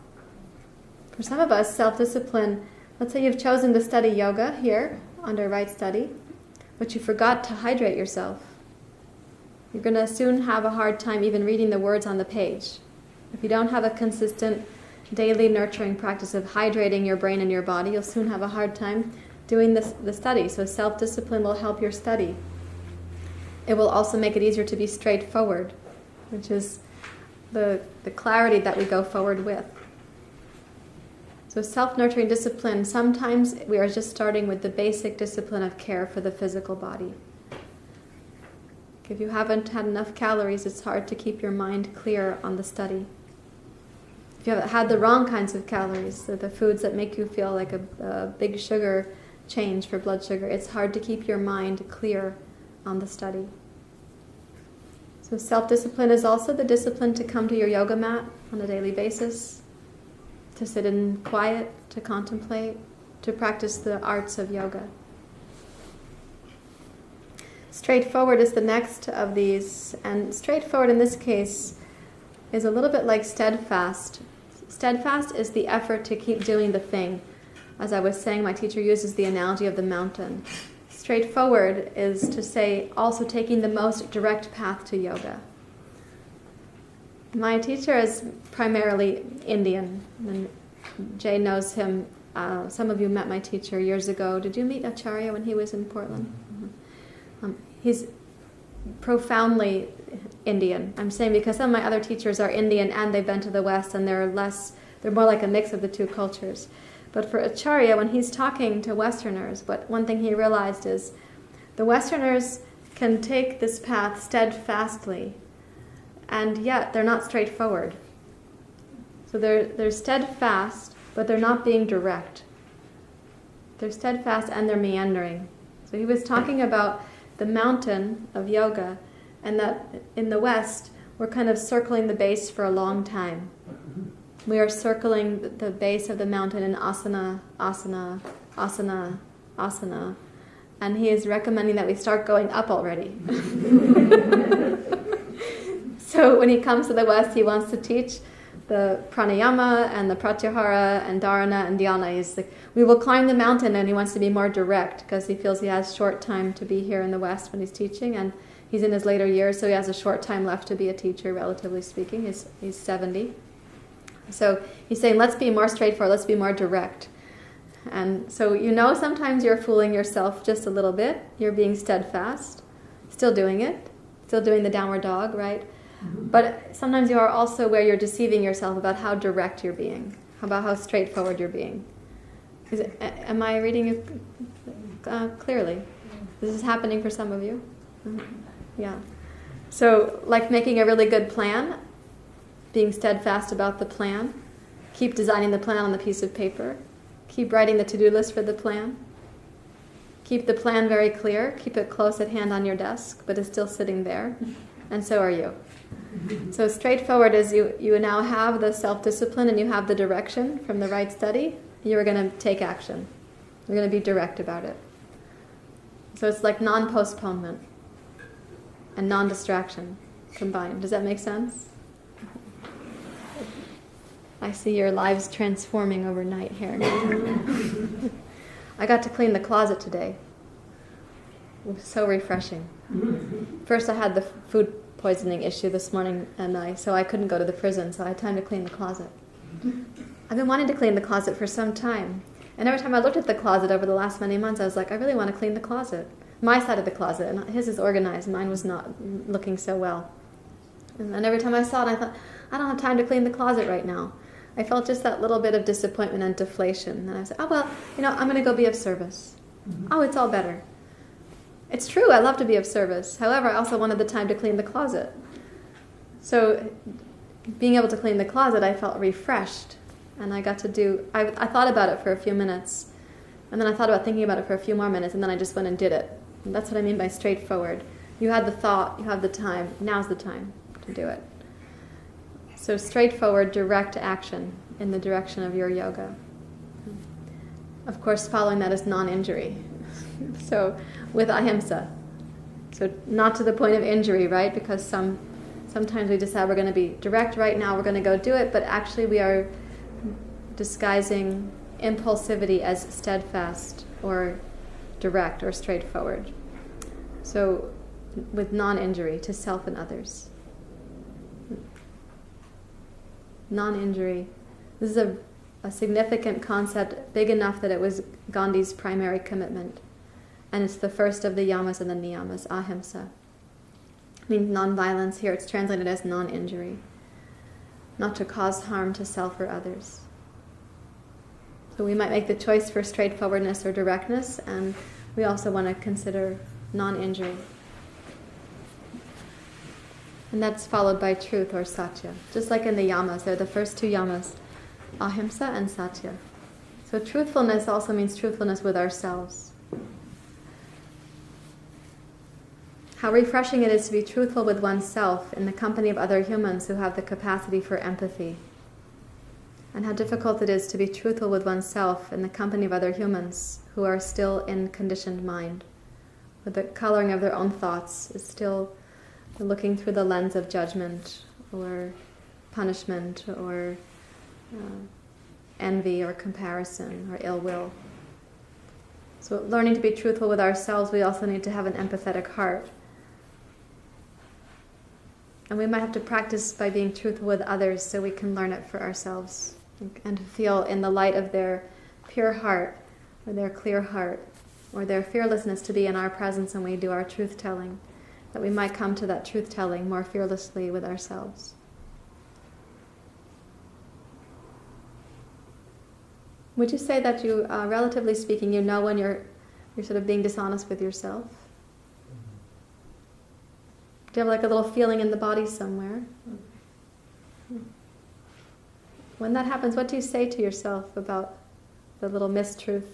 For some of us, self-discipline, let's say you've chosen to study yoga here under right study, but you forgot to hydrate yourself. You're going to soon have a hard time even reading the words on the page. If you don't have a consistent daily nurturing practice of hydrating your brain and your body, you'll soon have a hard time doing the study. So self-discipline will help your study. It will also make it easier to be straightforward, which is the clarity that we go forward with. So self-nurturing discipline, sometimes we are just starting with the basic discipline of care for the physical body. If you haven't had enough calories, it's hard to keep your mind clear on the study. If you have had the wrong kinds of calories, the foods that make you feel like a big sugar change for blood sugar, it's hard to keep your mind clear on the study. So self-discipline is also the discipline to come to your yoga mat on a daily basis, to sit in quiet, to contemplate, to practice the arts of yoga. Straightforward is the next of these, and straightforward in this case is a little bit like steadfast. Steadfast is the effort to keep doing the thing. As I was saying, my teacher uses the analogy of the mountain. Straightforward is to say also taking the most direct path to yoga. My teacher is primarily Indian, and Jay knows him. Some of you met my teacher years ago. Did you meet Acharya when he was in Portland? He's profoundly Indian. I'm saying because some of my other teachers are Indian and they've been to the West, and they're more like a mix of the two cultures. But for Acharya, when he's talking to Westerners, one thing he realized is the Westerners can take this path steadfastly, and yet they're not straightforward. So they're steadfast, but they're not being direct. They're steadfast and they're meandering. So he was talking about the mountain of yoga, and that in the West, we're kind of circling the base for a long time. We are circling the base of the mountain in asana, asana, asana, asana. And he is recommending that we start going up already. So when he comes to the West, he wants to teach the pranayama and the pratyahara and dharana and dhyana. He's like, we will climb the mountain, and he wants to be more direct because he feels he has short time to be here in the West when he's teaching, and he's in his later years, so he has a short time left to be a teacher, relatively speaking. He's 70. So he's saying, let's be more straightforward, let's be more direct. And so sometimes you're fooling yourself just a little bit. You're being steadfast, still doing it, still doing the downward dog, right? Mm-hmm. But sometimes you are also where you're deceiving yourself about how direct you're being, about how straightforward you're being. Am I reading it clearly? This is happening for some of you? Mm-hmm. Yeah. So like making a really good plan, being steadfast about the plan, keep designing the plan on the piece of paper, keep writing the to-do list for the plan, keep the plan very clear, keep it close at hand on your desk, but it's still sitting there, and so are you. So straightforward is you now have the self-discipline and you have the direction from the right study. You are going to take action. You're going to be direct about it. So it's like non-postponement and non-distraction combined. Does that make sense? I see your lives transforming overnight here. I got to clean the closet today. It was so refreshing. First I had the food poisoning issue this morning, and so I couldn't go to the prison, so I had time to clean the closet. I've been wanting to clean the closet for some time, and every time I looked at the closet over the last many months, I was like, I really want to clean the closet. My side of the closet, and his is organized, mine was not looking so well. And every time I saw it, I thought, I don't have time to clean the closet right now. I felt just that little bit of disappointment and deflation. And I said, I'm going to go be of service. Mm-hmm. Oh, it's all better. It's true, I love to be of service. However, I also wanted the time to clean the closet. So being able to clean the closet, I felt refreshed. And I got to do, I thought about it for a few minutes. And then I thought about thinking about it for a few more minutes, and then I just went and did it. And that's what I mean by straightforward. You had the thought, you have the time, now's the time to do it. So straightforward, direct action in the direction of your yoga. Of course, following that is non-injury. So with ahimsa. So not to the point of injury, right? Because sometimes we decide we're going to be direct right now, we're going to go do it, but actually we are disguising impulsivity as steadfast or direct or straightforward. So with non-injury to self and others. Non-injury. This is a significant concept, big enough that it was Gandhi's primary commitment. And it's the first of the yamas and the niyamas, ahimsa. It means non-violence. Here it's translated as non-injury. Not to cause harm to self or others. So we might make the choice for straightforwardness or directness, and we also want to consider non-injury. And that's followed by truth or satya. Just like in the yamas, they're the first two yamas, ahimsa and satya. So truthfulness also means truthfulness with ourselves. How refreshing it is to be truthful with oneself in the company of other humans who have the capacity for empathy. And how difficult it is to be truthful with oneself in the company of other humans who are still in conditioned mind, where the coloring of their own thoughts is still looking through the lens of judgment or punishment or envy or comparison or ill will. So learning to be truthful with ourselves, we also need to have an empathetic heart. And we might have to practice by being truthful with others so we can learn it for ourselves and to feel in the light of their pure heart or their clear heart or their fearlessness to be in our presence when we do our truth-telling, that we might come to that truth-telling more fearlessly with ourselves. Would you say that you, relatively speaking, you know when you're sort of being dishonest with yourself? Do you have like a little feeling in the body somewhere? When that happens, what do you say to yourself about the little mistruth?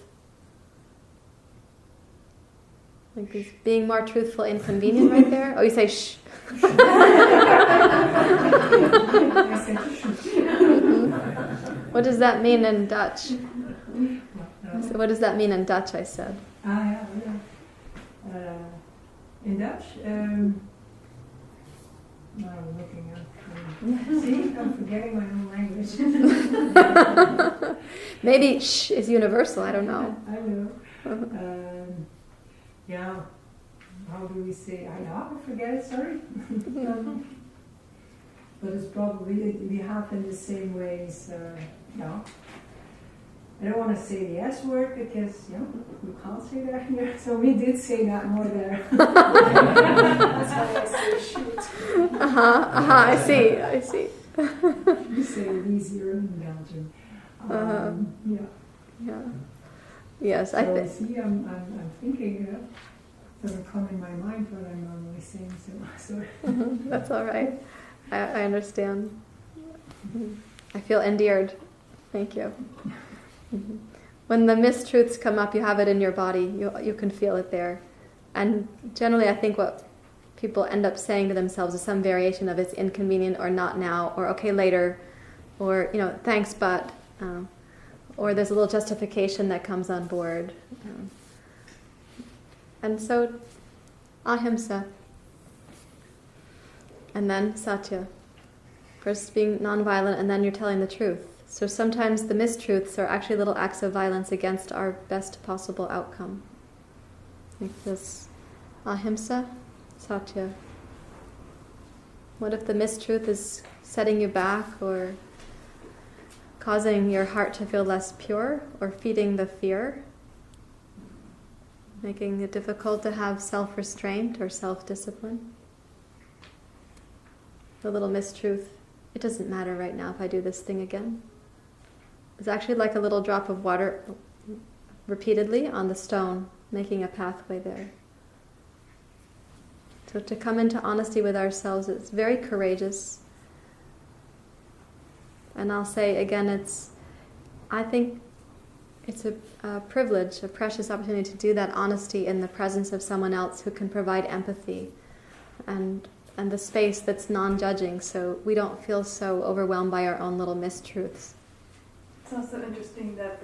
Like, is being more truthful inconvenient right there? Oh, you say shh. What does that mean in Dutch? So what does that mean in Dutch, I said? Yeah. In Dutch? No, I'm looking at. See, I'm forgetting my own language. Maybe shh is universal, I don't know. I know. Yeah, how do we say, I forget it, sorry. But it's probably, we have in the same ways, yeah. I don't want to say the S word because, you can't say that here. So we did say that more there. That's why I say shoot. I see. We say it easier in Belgium. Yeah. Yes, so I see, I'm thinking, it doesn't come in my mind what I'm normally saying, so. That's all right. I understand. I feel endeared. Thank you. When the mistruths come up, you have it in your body. You can feel it there. And generally, I think what people end up saying to themselves is some variation of it's inconvenient or not now or okay later or, thanks but, or there's a little justification that comes on board. And so, ahimsa. And then satya. First being nonviolent and then you're telling the truth. So sometimes the mistruths are actually little acts of violence against our best possible outcome. Like this ahimsa, satya. What if the mistruth is setting you back or causing your heart to feel less pure or feeding the fear? Making it difficult to have self-restraint or self-discipline? The little mistruth, it doesn't matter right now if I do this thing again. It's actually like a little drop of water repeatedly on the stone, making a pathway there. So to come into honesty with ourselves, it's very courageous. And I'll say again, I think it's a privilege, a precious opportunity to do that honesty in the presence of someone else who can provide empathy and the space that's non-judging, so we don't feel so overwhelmed by our own little mistruths. It's also interesting that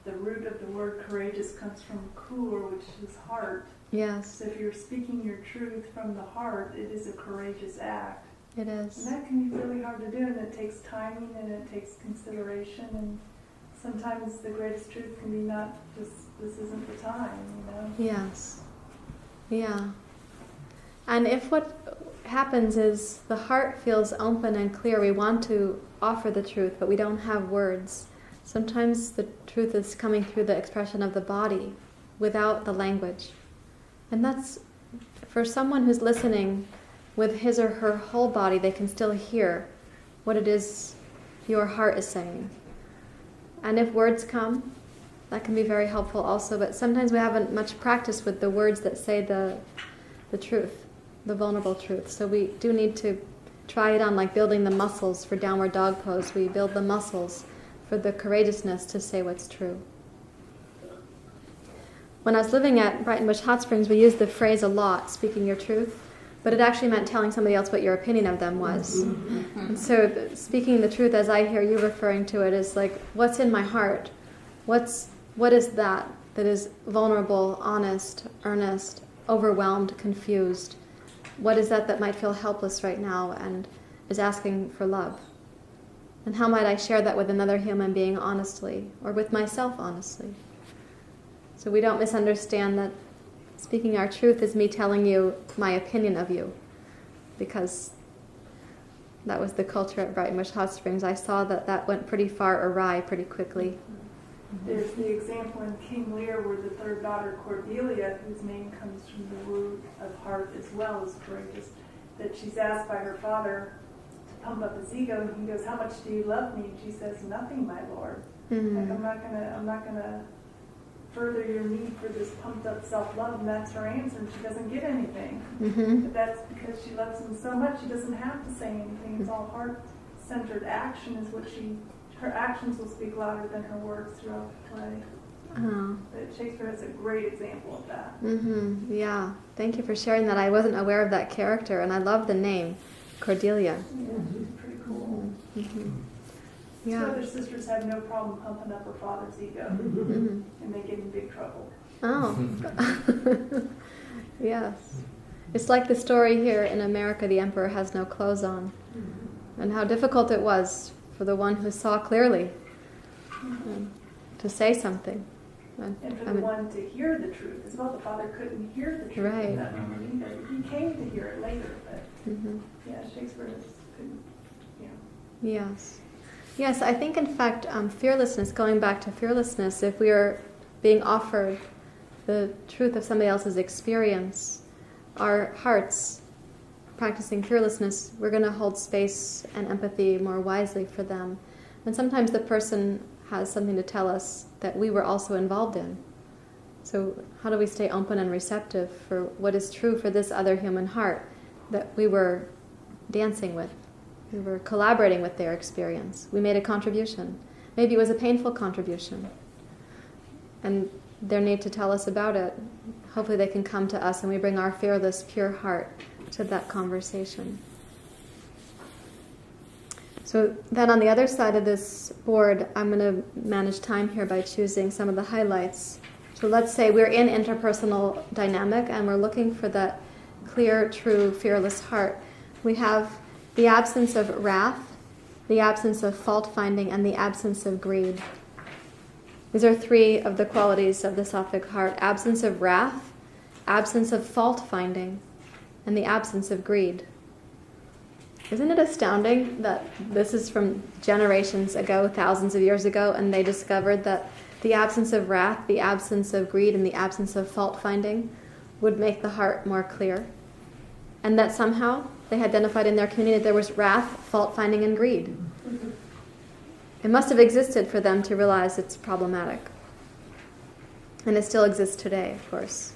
the root of the word courageous comes from kur, which is heart. Yes. So if you're speaking your truth from the heart, it is a courageous act. It is. And that can be really hard to do, and it takes timing and it takes consideration, and sometimes the greatest truth can be not just, this isn't the time, you know? Yes. Yeah. And if what happens is the heart feels open and clear, we want to offer the truth, but we don't have words. Sometimes the truth is coming through the expression of the body without the language. And that's, for someone who's listening with his or her whole body, they can still hear what it is your heart is saying. And if words come, that can be very helpful also, but sometimes we haven't much practice with the words that say the truth, the vulnerable truth. So we do need to try it on, like building the muscles for downward dog pose. We build the muscles for the courageousness to say what's true. When I was living at Brighton Bush Hot Springs, we used the phrase a lot, speaking your truth, but it actually meant telling somebody else what your opinion of them was. And so speaking the truth, as I hear you referring to it, is like, what's in my heart? What is that is vulnerable, honest, earnest, overwhelmed, confused? What is that might feel helpless right now and is asking for love? And how might I share that with another human being honestly, or with myself honestly? So we don't misunderstand that speaking our truth is me telling you my opinion of you, because that was the culture at Brighton Bush Hot Springs. I saw that went pretty far awry pretty quickly. There's the example in King Lear where the third daughter, Cordelia, whose name comes from the root of heart as well as courageous, that she's asked by her father to pump up his ego, and he goes, "How much do you love me?" And she says, "Nothing, my lord." Mm-hmm. Like, I'm not gonna further your need for this pumped up self-love, and that's her answer, and she doesn't get anything. Mm-hmm. But that's because she loves him so much, she doesn't have to say anything. It's all heart-centered action is what her actions will speak louder than her words throughout the play. Oh. But Shakespeare has a great example of that. Mm-hmm. Yeah. Thank you for sharing that. I wasn't aware of that character, and I love the name, Cordelia. Yeah, she's pretty cool. Mm-hmm. Two Yeah. other sisters have no problem pumping up her father's ego, Mm-hmm. and they get in big trouble. Oh. Yes. It's like the story here in America, the emperor has no clothes on, and how difficult it was for the one who saw clearly to say something. And for the one to hear the truth as well. The father couldn't hear the truth Right. at that moment either. He came to hear it later, but Mm-hmm. yeah, Shakespeare couldn't, yeah. Yes. Yes, I think in fact fearlessness, going back to fearlessness, if we are being offered the truth of somebody else's experience, our hearts, practicing fearlessness, we're going to hold space and empathy more wisely for them. And sometimes the person has something to tell us that we were also involved in. So how do we stay open and receptive for what is true for this other human heart that we were dancing with? We were collaborating with their experience. We made a contribution. Maybe it was a painful contribution. And their need to tell us about it. Hopefully they can come to us and we bring our fearless, pure heart to that conversation. So then on the other side of this board, I'm going to manage time here by choosing some of the highlights. So let's say we're in interpersonal dynamic and we're looking for that clear, true, fearless heart. We have the absence of wrath, the absence of fault-finding, and the absence of greed. These are three of the qualities of the Sattvic heart: absence of wrath, absence of fault-finding, and the absence of greed. Isn't it astounding that this is from generations ago, thousands of years ago, and they discovered that the absence of wrath, the absence of greed, and the absence of fault-finding would make the heart more clear? And that somehow they identified in their community that there was wrath, fault-finding, and greed. It must have existed for them to realize it's problematic. And it still exists today, of course.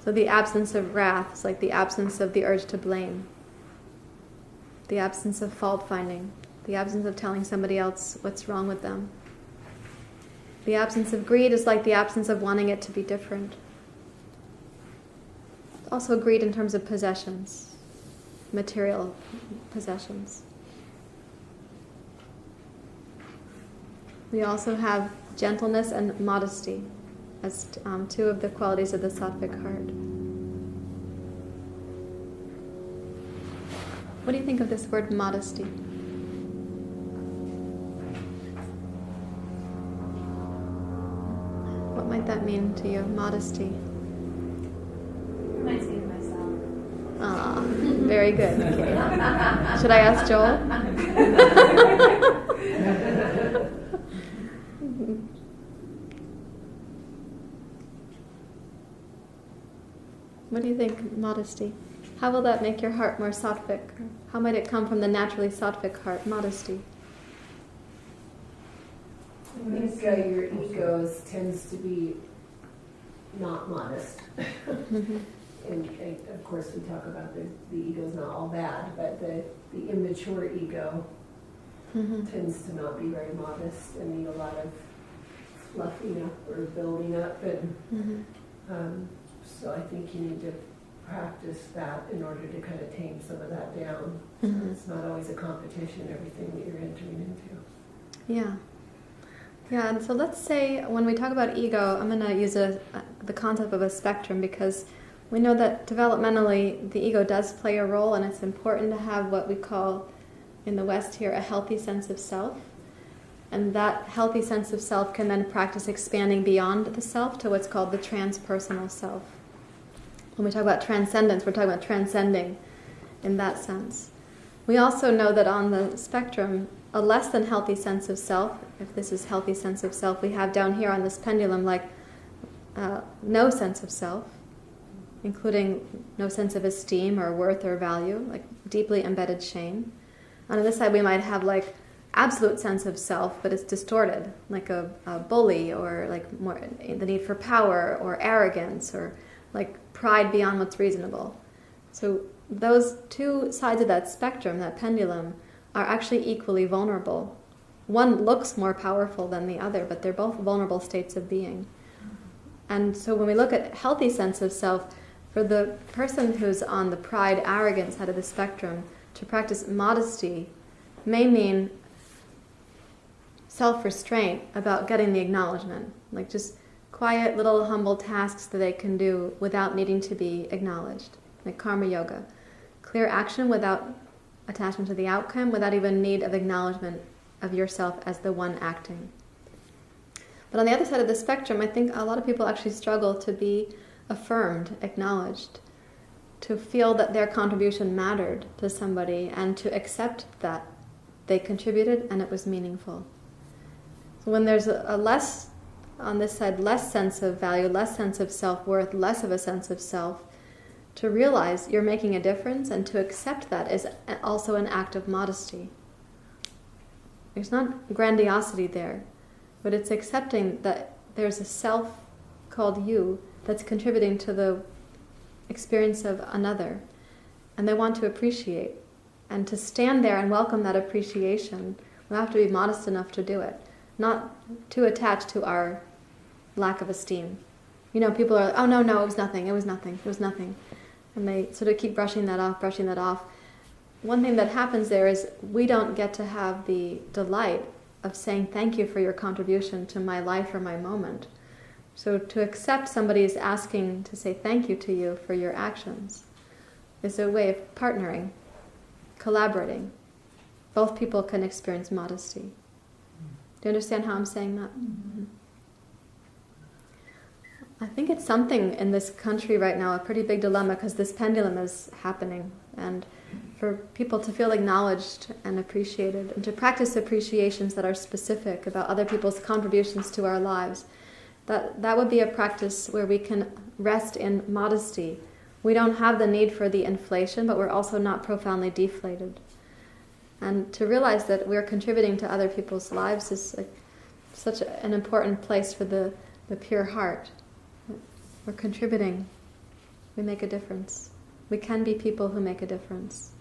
So the absence of wrath is like the absence of the urge to blame. The absence of fault-finding, the absence of telling somebody else what's wrong with them. The absence of greed is like the absence of wanting it to be different. Also greed in terms of possessions, material possessions. We also have gentleness and modesty as two of the qualities of the Sattvic heart. What do you think of this word modesty? What might that mean to you, modesty? Reminds me of myself. Ah, very good. Okay. Should I ask Joel? What do you think, modesty? How will that make your heart more sattvic? How might it come from the naturally sattvic heart, modesty? I think your ego tends to be not modest. And of course we talk about the ego's not all bad, but the immature ego tends to not be very modest and need a lot of fluffing up or building up. And so I think you need to practice that in order to kind of tame some of that down. So it's not always a competition, everything that you're entering into. Yeah. Yeah, and so let's say when we talk about ego, I'm going to use the concept of a spectrum, because we know that developmentally the ego does play a role, and it's important to have what we call in the West here a healthy sense of self. And that healthy sense of self can then practice expanding beyond the self to what's called the transpersonal self. When we talk about transcendence, we're talking about transcending in that sense. We also know that on the spectrum, a less than healthy sense of self, if this is healthy sense of self, we have down here on this pendulum like no sense of self, including no sense of esteem or worth or value, like deeply embedded shame. On this side we might have like absolute sense of self, but it's distorted, like a bully, or like more the need for power or arrogance, or like pride beyond what's reasonable. So those two sides of that spectrum, that pendulum, are actually equally vulnerable. One looks more powerful than the other, but they're both vulnerable states of being. And so when we look at healthy sense of self, for the person who's on the pride, arrogance side of the spectrum, to practice modesty may mean self-restraint about getting the acknowledgement, like just quiet little humble tasks that they can do without needing to be acknowledged, like karma yoga. Clear action without attachment to the outcome, without even need of acknowledgement of yourself as the one acting. But on the other side of the spectrum, I think a lot of people actually struggle to be affirmed, acknowledged, to feel that their contribution mattered to somebody, and to accept that they contributed and it was meaningful. So when there's a less, on this side, less sense of value, less sense of self-worth, less of a sense of self, to realize you're making a difference and to accept that is also an act of modesty. There's not grandiosity there, but it's accepting that there's a self called you that's contributing to the experience of another, and they want to appreciate. And to stand there and welcome that appreciation, we'll have to be modest enough to do it, not too attached to our lack of esteem. You know, people are like, oh no, it was nothing, it was nothing, it was nothing. And they sort of keep brushing that off. One thing that happens there is we don't get to have the delight of saying thank you for your contribution to my life or my moment. So to accept somebody is asking to say thank you to you for your actions is a way of partnering, collaborating. Both people can experience modesty. Do you understand how I'm saying that? Mm-hmm. I think it's something in this country right now, a pretty big dilemma, because this pendulum is happening, and for people to feel acknowledged and appreciated, and to practice appreciations that are specific about other people's contributions to our lives, that would be a practice where we can rest in modesty. We don't have the need for the inflation, but we're also not profoundly deflated. And to realize that we're contributing to other people's lives is like such an important place for the pure heart. We're contributing. We make a difference. We can be people who make a difference.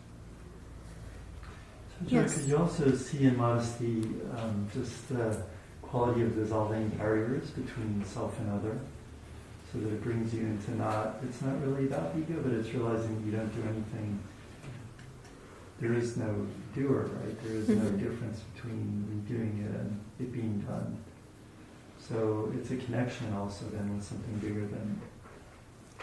So, Joy, could you also see in modesty just the quality of dissolving barriers between self and other, so that it brings you into it's not really about ego, but it's realizing you don't do anything. There is no doer, right? There is no difference between me doing it and it being done. So it's a connection also then with something bigger than...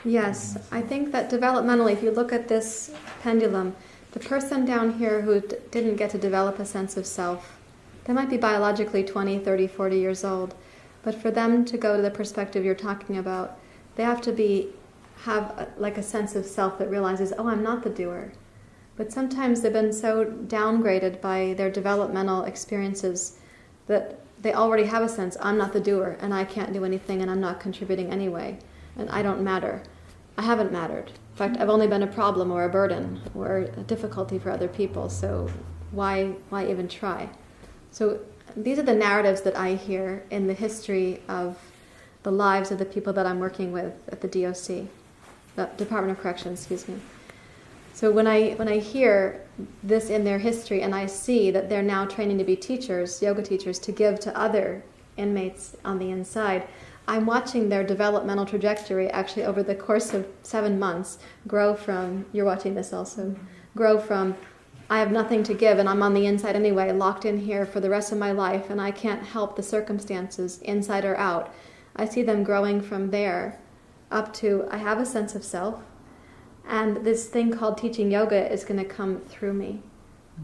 Yes, I think that developmentally, if you look at this pendulum, the person down here who didn't get to develop a sense of self, they might be biologically 20, 30, 40 years old, but for them to go to the perspective you're talking about, they have to have a sense of self that realizes, oh, I'm not the doer. But sometimes they've been so downgraded by their developmental experiences that they already have a sense, I'm not the doer, and I can't do anything, and I'm not contributing anyway, and I don't matter. I haven't mattered. In fact, I've only been a problem or a burden or a difficulty for other people, so why even try? So these are the narratives that I hear in the history of the lives of the people that I'm working with at the DOC, the Department of Corrections, excuse me. So when I hear this in their history and I see that they're now training to be teachers, yoga teachers, to give to other inmates on the inside, I'm watching their developmental trajectory actually over the course of 7 months grow from, you're watching this also, grow from, I have nothing to give and I'm on the inside anyway, locked in here for the rest of my life and I can't help the circumstances inside or out. I see them growing from there up to, I have a sense of self, and this thing called teaching yoga is going to come through me.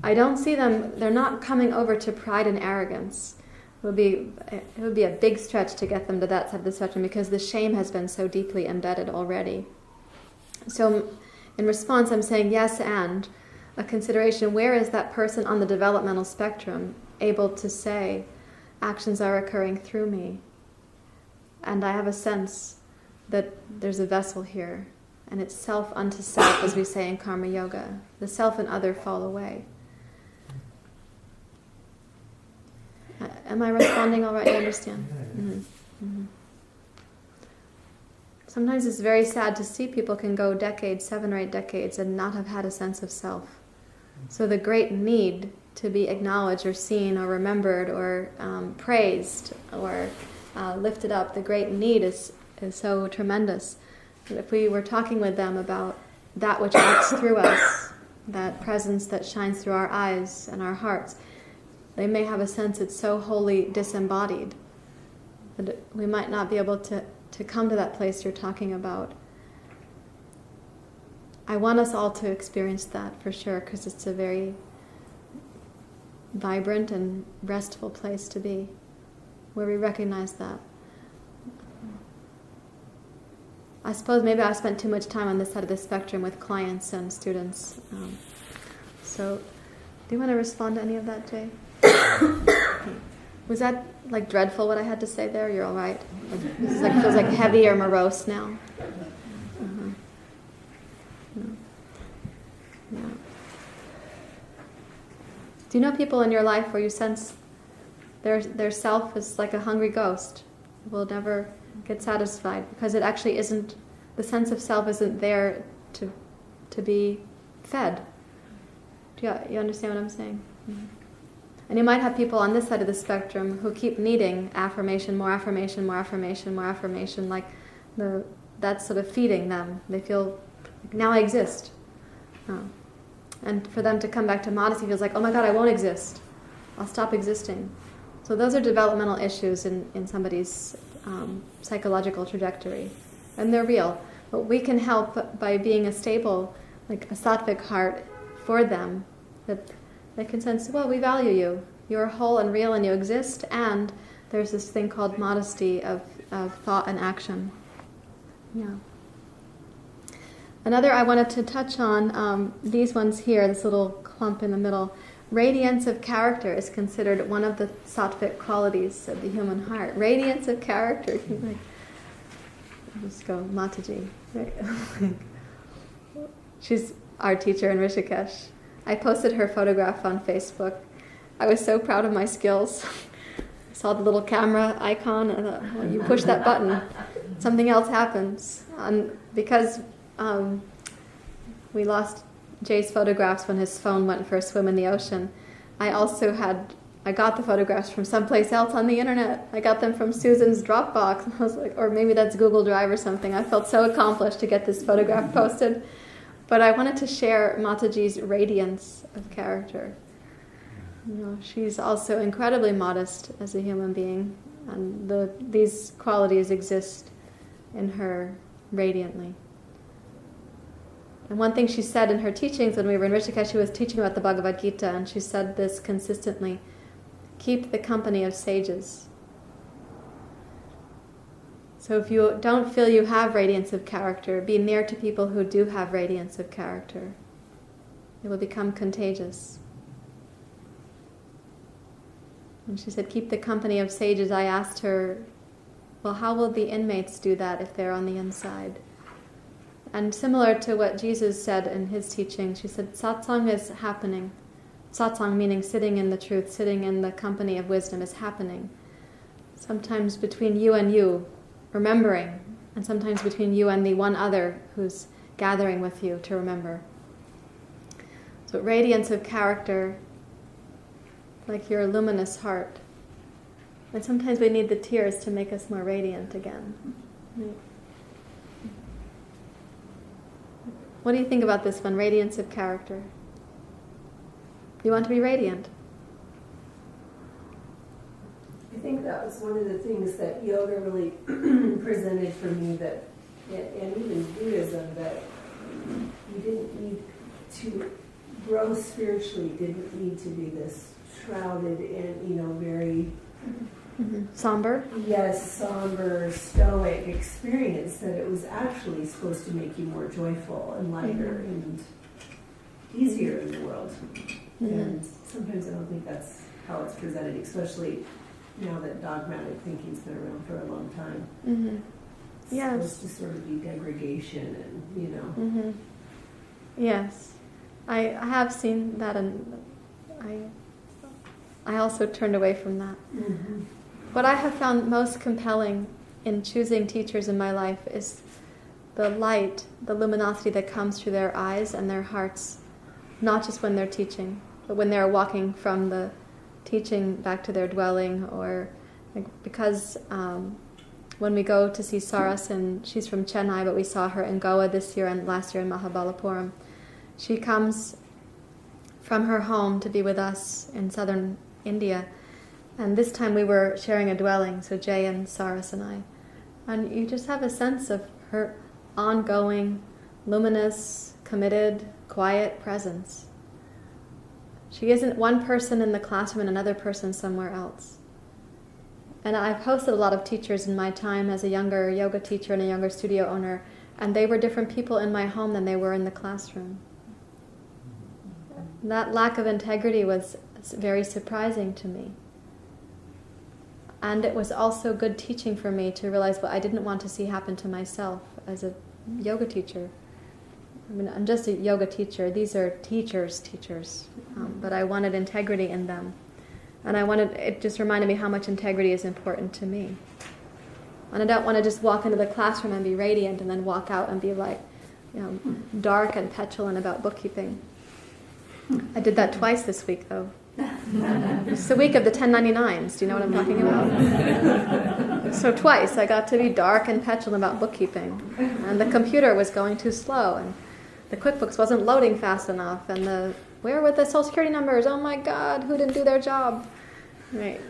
I don't see them, they're not coming over to pride and arrogance. It would be a big stretch to get them to that side of the spectrum because the shame has been so deeply embedded already. So in response, I'm saying yes, and a consideration, where is that person on the developmental spectrum able to say, actions are occurring through me, and I have a sense that there's a vessel here, and it's self unto self, as we say in Karma Yoga. The self and other fall away. Am I responding all right? You understand? Mm-hmm. Mm-hmm. Sometimes it's very sad to see people can go decades, 7 or 8 decades, and not have had a sense of self. So the great need to be acknowledged or seen or remembered or praised or lifted up, the great need is so tremendous. And if we were talking with them about that which acts through us, that presence that shines through our eyes and our hearts, they may have a sense it's so wholly disembodied that we might not be able to come to that place you're talking about. I want us all to experience that for sure, because it's a very vibrant and restful place to be, where we recognize that. I suppose maybe I've spent too much time on this side of the spectrum with clients and students. So, do you want to respond to any of that, Jay? Was that like dreadful what I had to say there? You're all right. This is feels like heavy or morose now. Uh-huh. Yeah. Do you know people in your life where you sense their self is like a hungry ghost? It will never get satisfied because it actually isn't, the sense of self isn't there to be fed. Do you understand what I'm saying? Mm-hmm. And you might have people on this side of the spectrum who keep needing affirmation, more affirmation, more affirmation, more affirmation, like that's sort of feeding them. They feel, like, now I exist. And for them to come back to modesty feels like, oh my God, I won't exist. I'll stop existing. So those are developmental issues in somebody's psychological trajectory. And they're real. But we can help by being a stable, like a Sattvic heart for them, that they can sense, well, we value you. You're whole and real and you exist, and there's this thing called modesty of thought and action. Yeah. Another I wanted to touch on, these ones here, this little clump in the middle. Radiance of character is considered one of the Sattvic qualities of the human heart. Radiance of character. I'll just go, Mataji. She's our teacher in Rishikesh. I posted her photograph on Facebook. I was so proud of my skills. I saw the little camera icon, and I thought, well, you push that button, something else happens. Because we lost Jay's photographs when his phone went for a swim in the ocean. I got the photographs from someplace else on the internet. I got them from Susan's Dropbox. And I was like, or maybe that's Google Drive or something. I felt so accomplished to get this photograph posted. But I wanted to share Mataji's radiance of character. She's also incredibly modest as a human being, and these qualities exist in her radiantly. And one thing she said in her teachings when we were in Rishikesh, she was teaching about the Bhagavad Gita, and she said this consistently: keep the company of sages. So if you don't feel you have radiance of character, be near to people who do have radiance of character. It will become contagious. And she said, keep the company of sages. I asked her, well, how will the inmates do that if they're on the inside? And similar to what Jesus said in his teaching, she said, satsang is happening. Satsang meaning sitting in the truth, sitting in the company of wisdom is happening. Sometimes between you and you, remembering, and sometimes between you and the one other who's gathering with you to remember. So radiance of character, like your luminous heart. And sometimes we need the tears to make us more radiant again. What do you think about this one, radiance of character? You want to be radiant? I think that was one of the things that yoga really presented for me, that, and even Buddhism, that you didn't need to grow spiritually, didn't need to be this shrouded and, very somber? Yes, somber, stoic experience, that it was actually supposed to make you more joyful and lighter and easier in the world. And sometimes I don't think that's how it's presented, especially now that dogmatic thinking's been around for a long time. It's supposed to sort of be degradation and, Yes. I have seen that, and I also turned away from that. What I have found most compelling in choosing teachers in my life is the light, the luminosity that comes through their eyes and their hearts, not just when they're teaching, but when they're walking from the teaching back to their dwelling, or because when we go to see Saras, and she's from Chennai, but we saw her in Goa this year and last year in Mahabalipuram. She comes from her home to be with us in southern India, and this time we were sharing a dwelling, so Jay and Saras and I. And you just have a sense of her ongoing, luminous, committed, quiet presence. She isn't one person in the classroom and another person somewhere else. And I've hosted a lot of teachers in my time as a younger yoga teacher and a younger studio owner, and they were different people in my home than they were in the classroom. That lack of integrity was very surprising to me. And it was also good teaching for me to realize what I didn't want to see happen to myself as a yoga teacher. I mean, I'm just a yoga teacher. These are teachers, but I wanted integrity in them. And it just reminded me how much integrity is important to me. And I don't want to just walk into the classroom and be radiant and then walk out and be like, dark and petulant about bookkeeping. I did that twice this week, though. It's the week of the 1099s. Do you know what I'm talking about? So twice I got to be dark and petulant about bookkeeping. And the computer was going too slow, and the QuickBooks wasn't loading fast enough, and where were the Social Security numbers? Oh my God, who didn't do their job? Right.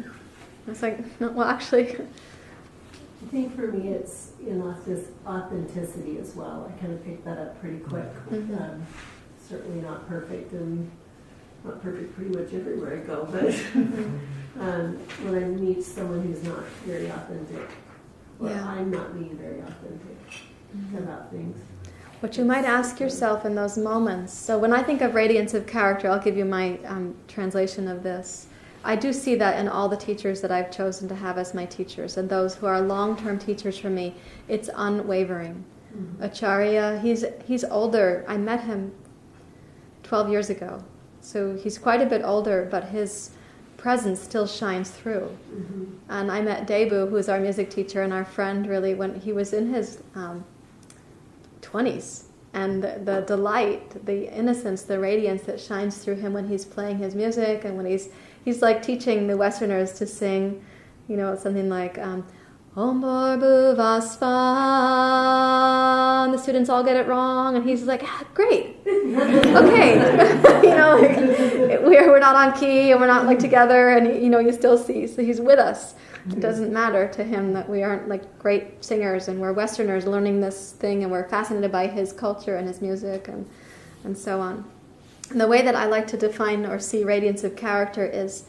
It's like, no, well, actually... I think for me it's this authenticity as well. I kind of picked that up pretty quick. Certainly not perfect, and not perfect pretty much everywhere I go, but when I meet someone who's not very authentic, or I'm not being very authentic about things. What you might ask yourself in those moments, so when I think of radiance of character, I'll give you my translation of this. I do see that in all the teachers that I've chosen to have as my teachers, and those who are long-term teachers for me, it's unwavering. Acharya, he's older. I met him 12 years ago. So he's quite a bit older, but his presence still shines through. And I met Debu, who's our music teacher and our friend, really, when he was in his 20s. And the delight, the innocence, the radiance that shines through him when he's playing his music, and when he's like teaching the Westerners to sing, something like Om Bhurbu Vasvan. The students all get it wrong, and he's like, great, okay, we're not on key, and we're not like together, and you still see, so he's with us. It doesn't matter to him that we aren't like great singers and we're Westerners learning this thing and we're fascinated by his culture and his music and so on. And the way that I like to define or see radiance of character is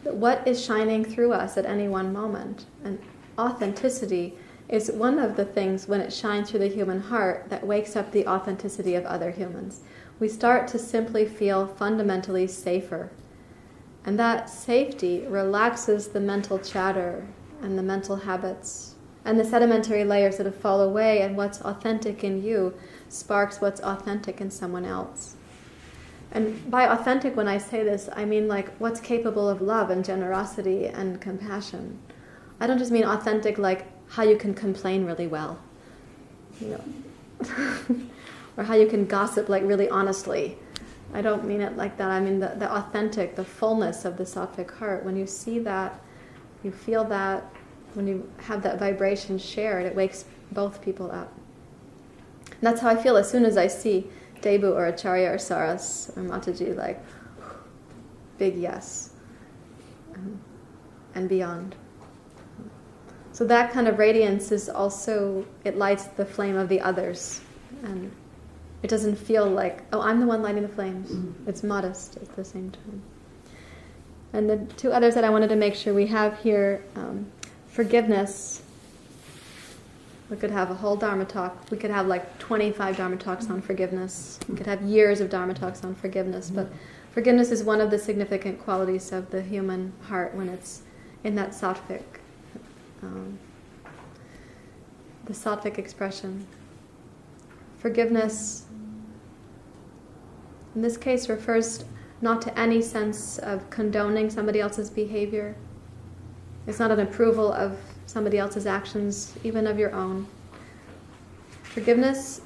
what is shining through us at any one moment. And authenticity is one of the things, when it shines through the human heart, that wakes up the authenticity of other humans. We start to simply feel fundamentally safer. And that safety relaxes the mental chatter and the mental habits and the sedimentary layers that have fallen away, and what's authentic in you sparks what's authentic in someone else. And by authentic, when I say this, I mean like what's capable of love and generosity and compassion. I don't just mean authentic like how you can complain really well, or how you can gossip like really honestly. I don't mean it like that. I mean the authentic, the fullness of the Sattvic heart. When you see that, you feel that, when you have that vibration shared, it wakes both people up. And that's how I feel as soon as I see Debu or Acharya or Saras or Mataji, like, big yes, and beyond. So that kind of radiance is also, it lights the flame of the others. And it doesn't feel like, oh, I'm the one lighting the flames. It's modest at the same time. And the two others that I wanted to make sure we have here, forgiveness. We could have a whole Dharma talk. We could have like 25 Dharma talks on forgiveness. We could have years of Dharma talks on forgiveness. But forgiveness is one of the significant qualities of the human heart when it's in that Sattvic, the Sattvic expression. Forgiveness, in this case, refers not to any sense of condoning somebody else's behavior. It's not an approval of somebody else's actions, even of your own. Forgiveness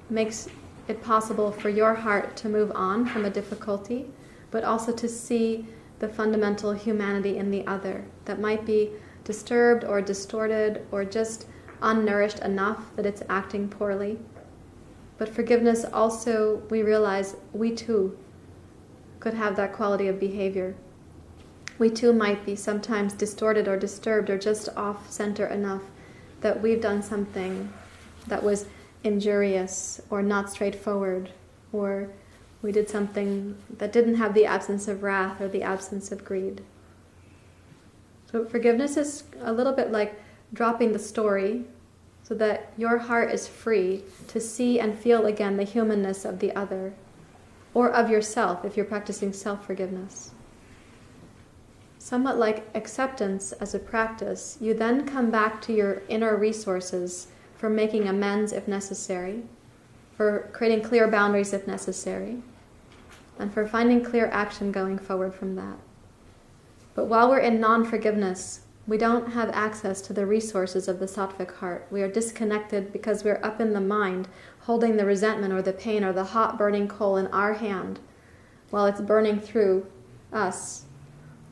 makes it possible for your heart to move on from a difficulty, but also to see the fundamental humanity in the other that might be disturbed or distorted or just unnourished enough that it's acting poorly. But forgiveness also, we realize, we too could have that quality of behavior. We too might be sometimes distorted or disturbed or just off-center enough that we've done something that was injurious or not straightforward, or we did something that didn't have the absence of wrath or the absence of greed. So forgiveness is a little bit like dropping the story so that your heart is free to see and feel again the humanness of the other, or of yourself if you're practicing self-forgiveness. Somewhat like acceptance as a practice, you then come back to your inner resources for making amends if necessary, for creating clear boundaries if necessary, and for finding clear action going forward from that. But while we're in non-forgiveness, we don't have access to the resources of the Sattvic heart. We are disconnected because we're up in the mind, holding the resentment or the pain or the hot burning coal in our hand while it's burning through us.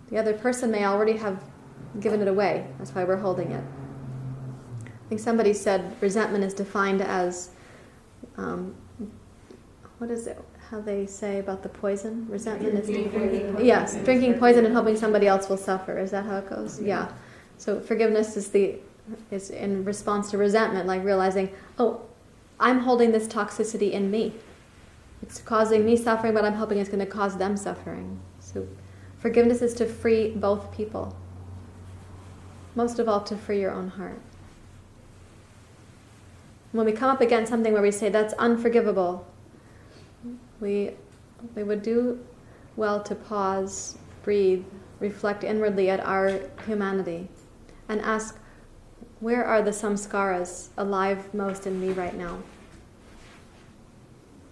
The other person may already have given it away. That's why we're holding it. I think somebody said resentment is defined as, what is it? How they say about the poison? Resentment is yes, drinking poison and hoping somebody else will suffer. Is that how it goes? Yeah. So forgiveness is in response to resentment, like realizing, oh, I'm holding this toxicity in me. It's causing me suffering, but I'm hoping it's going to cause them suffering. So forgiveness is to free both people. Most of all, to free your own heart. When we come up against something where we say, that's unforgivable, we would do well to pause, breathe, reflect inwardly at our humanity, and ask, where are the samskaras alive most in me right now?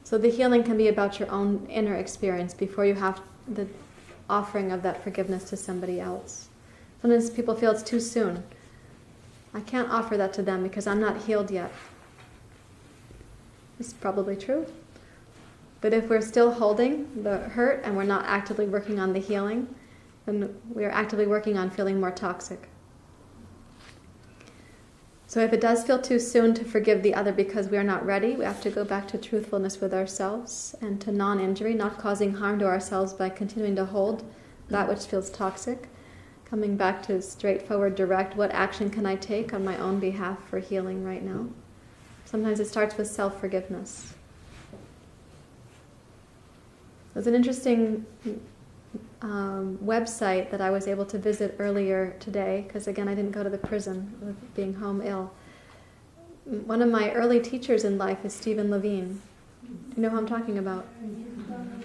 So the healing can be about your own inner experience before you have the offering of that forgiveness to somebody else. Sometimes people feel it's too soon. I can't offer that to them because I'm not healed yet. is probably true. But if we're still holding the hurt and we're not actively working on the healing, then we are actively working on feeling more toxic. So if it does feel too soon to forgive the other because we are not ready, we have to go back to truthfulness with ourselves and to non-injury, not causing harm to ourselves by continuing to hold that which feels toxic. Coming back to straightforward, direct, what action can I take on my own behalf for healing right now? Sometimes it starts with self-forgiveness. There's an interesting website that I was able to visit earlier today, because again I didn't go to the prison with being home ill. One of my early teachers in life is Stephen Levine. Do you know who I'm talking about?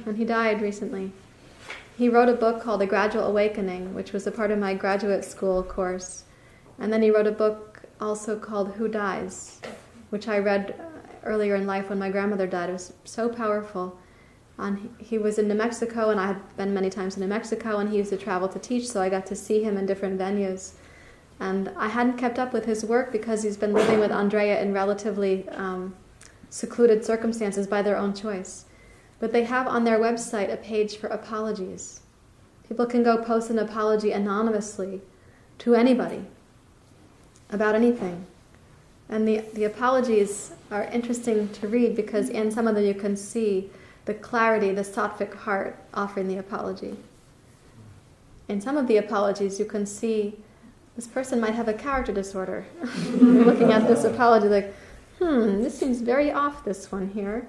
And he died recently. He wrote a book called The Gradual Awakening, which was a part of my graduate school course. And then he wrote a book also called Who Dies, which I read earlier in life when my grandmother died. It was so powerful. He was in New Mexico, and I had been many times in New Mexico, and he used to travel to teach, so I got to see him in different venues. And I hadn't kept up with his work because he's been living with Andrea in relatively secluded circumstances by their own choice. But they have on their website a page for apologies. People can go post an apology anonymously to anybody about anything. And the apologies are interesting to read because in some of them you can see the clarity, the Sattvic heart offering the apology. In some of the apologies you can see this person might have a character disorder. You're looking at this apology like, this seems very off, this one here.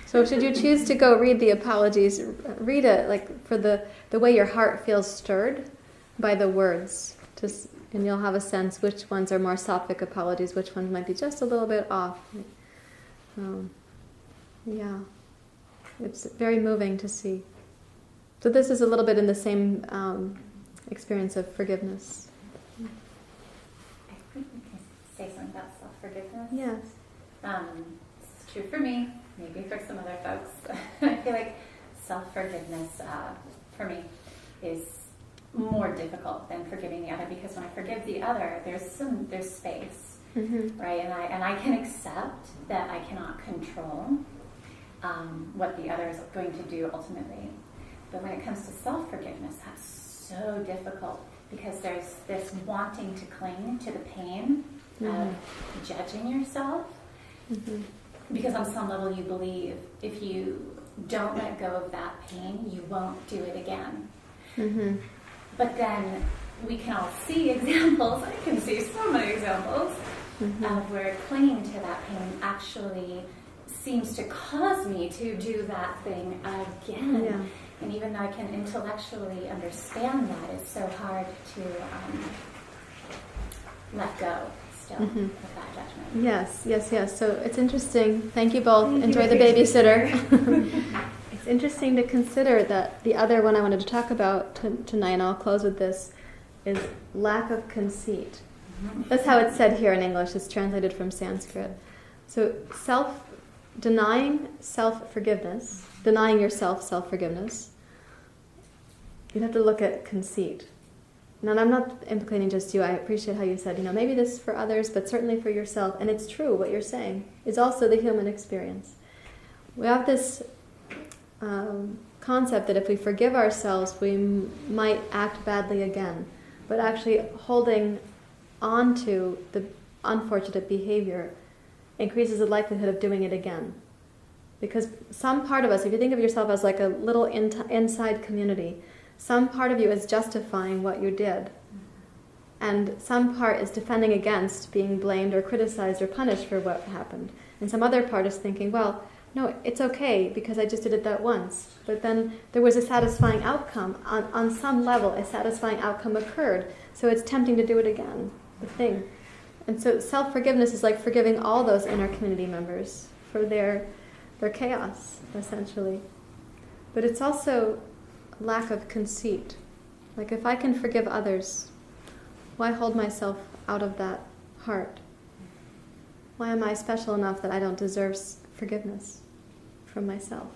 So should you choose to go read the apologies, read it like for the way your heart feels stirred by the words. And you'll have a sense which ones are more Sattvic apologies, which ones might be just a little bit off. Yeah. It's very moving to see. So this is a little bit in the same experience of forgiveness. I think we can say something about self-forgiveness. Yes. This is true for me, maybe for some other folks. I feel like self-forgiveness for me is more difficult than forgiving the other, because when I forgive the other, there's space, right? And I can accept that I cannot control what the other is going to do ultimately. But when it comes to self-forgiveness, that's so difficult because there's this wanting to cling to the pain of judging yourself. Because on some level you believe if you don't let go of that pain, you won't do it again. But then we can all see examples, I can see so many examples of where clinging to that pain actually seems to cause me to do that thing again. Yeah. And even though I can intellectually understand that, it's so hard to let go still of that judgment. Yes. So it's interesting. Thank you both. Enjoy the babysitter. It's interesting to consider that the other one I wanted to talk about tonight, and I'll close with this, is lack of conceit. That's how it's said here in English. It's translated from Sanskrit. So denying self-forgiveness, denying yourself self-forgiveness, you have to look at conceit. Now, I'm not implicating just you. I appreciate how you said, maybe this is for others, but certainly for yourself. And it's true, what you're saying is also the human experience. We have this concept that if we forgive ourselves, we might act badly again. But actually holding on to the unfortunate behavior increases the likelihood of doing it again. Because some part of us, if you think of yourself as like a little inside community, some part of you is justifying what you did. And some part is defending against being blamed or criticized or punished for what happened. And some other part is thinking, well, no, it's okay because I just did it that once. But then there was a satisfying outcome. On some level, a satisfying outcome occurred. So it's tempting to do it again, the thing. And so self-forgiveness is like forgiving all those inner community members for their chaos, essentially. But it's also lack of conceit. Like if I can forgive others, why hold myself out of that heart? Why am I special enough that I don't deserve forgiveness from myself?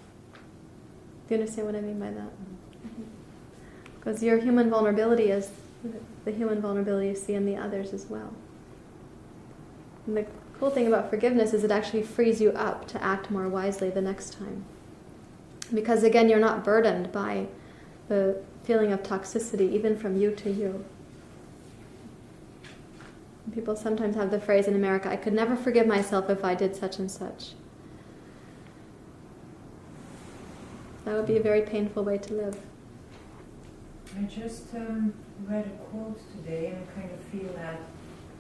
Do you understand what I mean by that? Because your human vulnerability is the human vulnerability you see in the others as well. And the cool thing about forgiveness is it actually frees you up to act more wisely the next time. Because again, you're not burdened by the feeling of toxicity, even from you to you. People sometimes have the phrase in America, I could never forgive myself if I did such and such. That would be a very painful way to live. I just read a quote today, and I kind of feel that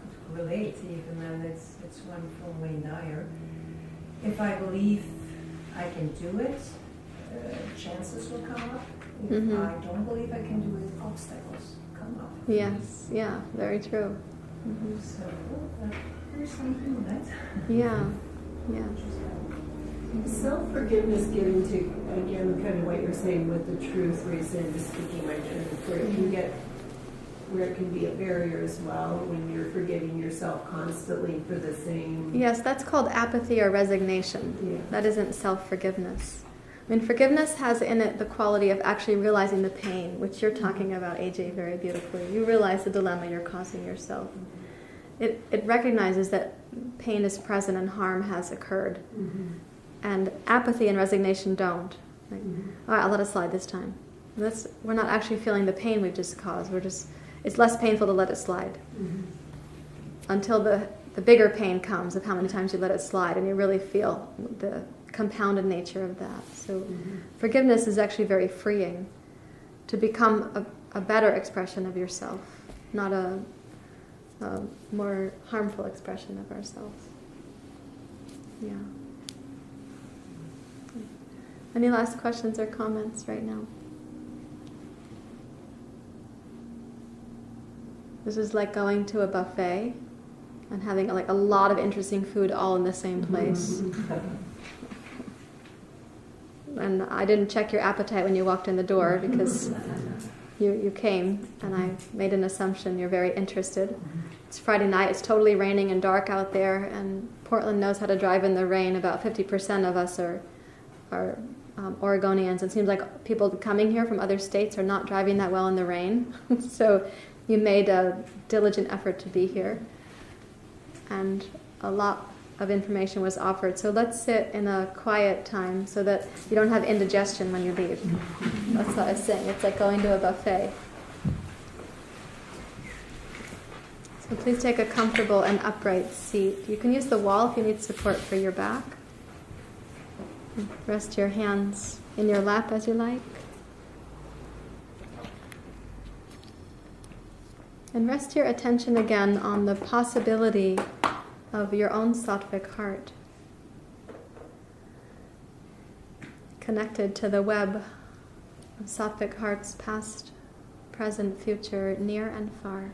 could relate even, and it's one from Wayne Dyer. If I believe I can do it, chances will come up. If I don't believe I can do it, obstacles come up. Yes, yeah, very true. So there's something in that. Yeah, yeah. Self-forgiveness getting to, again, kind of what you're saying with the truth, where you say, I'm just speaking my truth, where it can get, where it can be a barrier as well, when you're forgiving yourself constantly for the same... Yes, that's called apathy or resignation. Yeah. That isn't self-forgiveness. I mean, forgiveness has in it the quality of actually realizing the pain, which you're talking about, AJ, very beautifully. You realize the dilemma you're causing yourself. It recognizes that pain is present and harm has occurred. And apathy and resignation don't. Like, all right, I'll let it slide this time. We're not actually feeling the pain we've just caused. It's less painful to let it slide. Until the bigger pain comes of how many times you let it slide, and you really feel the compounded nature of that. So forgiveness is actually very freeing to become a better expression of yourself, not a more harmful expression of ourselves. Yeah. Any last questions or comments right now? This is like going to a buffet and having like a lot of interesting food all in the same place. And I didn't check your appetite when you walked in the door because you came, and I made an assumption you're very interested. It's Friday night, it's totally raining and dark out there, and Portland knows how to drive in the rain. About 50% of us are Oregonians. It seems like people coming here from other states are not driving that well in the rain. So you made a diligent effort to be here. And a lot of information was offered. So let's sit in a quiet time so that you don't have indigestion when you leave. That's what I was saying. It's like going to a buffet. So please take a comfortable and upright seat. You can use the wall if you need support for your back. Rest your hands in your lap as you like. And rest your attention again on the possibility of your own Sattvic heart, connected to the web of Sattvic hearts, past, present, future, near and far.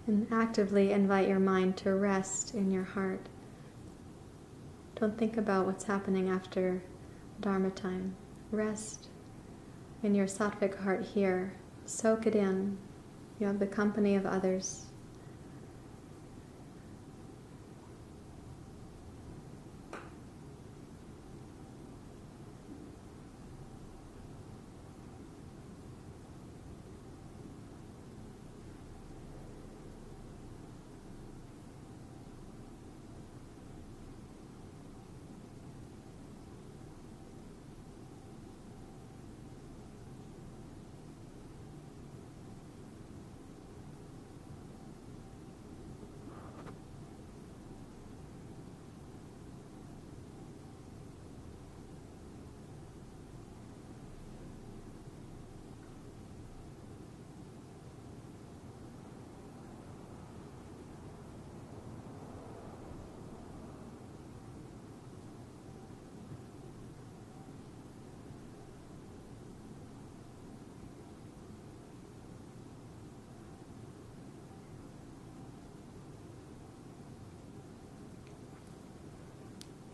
And actively invite your mind to rest in your heart. Don't think about what's happening after Dharma time. Rest in your Sattvic heart here. Soak it in. You have the company of others.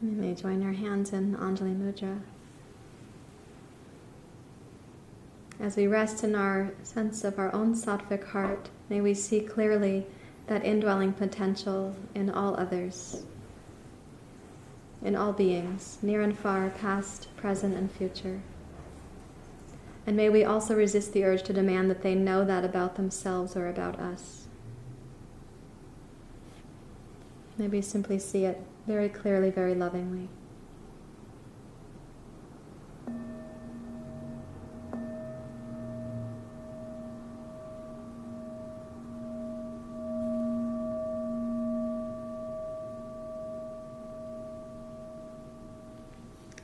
We may join our hands in Anjali Mudra. As we rest in our sense of our own sattvic heart, may we see clearly that indwelling potential in all others, in all beings, near and far, past, present, and future. And may we also resist the urge to demand that they know that about themselves or about us. May we simply see it very clearly, very lovingly.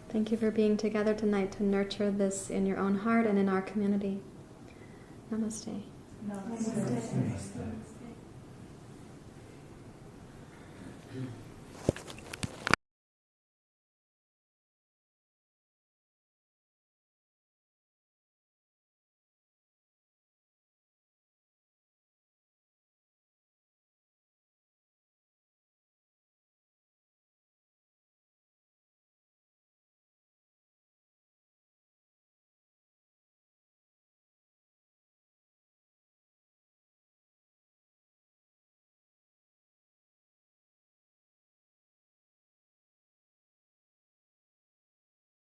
Thank you for being together tonight to nurture this in your own heart and in our community. Namaste. Namaste. Namaste.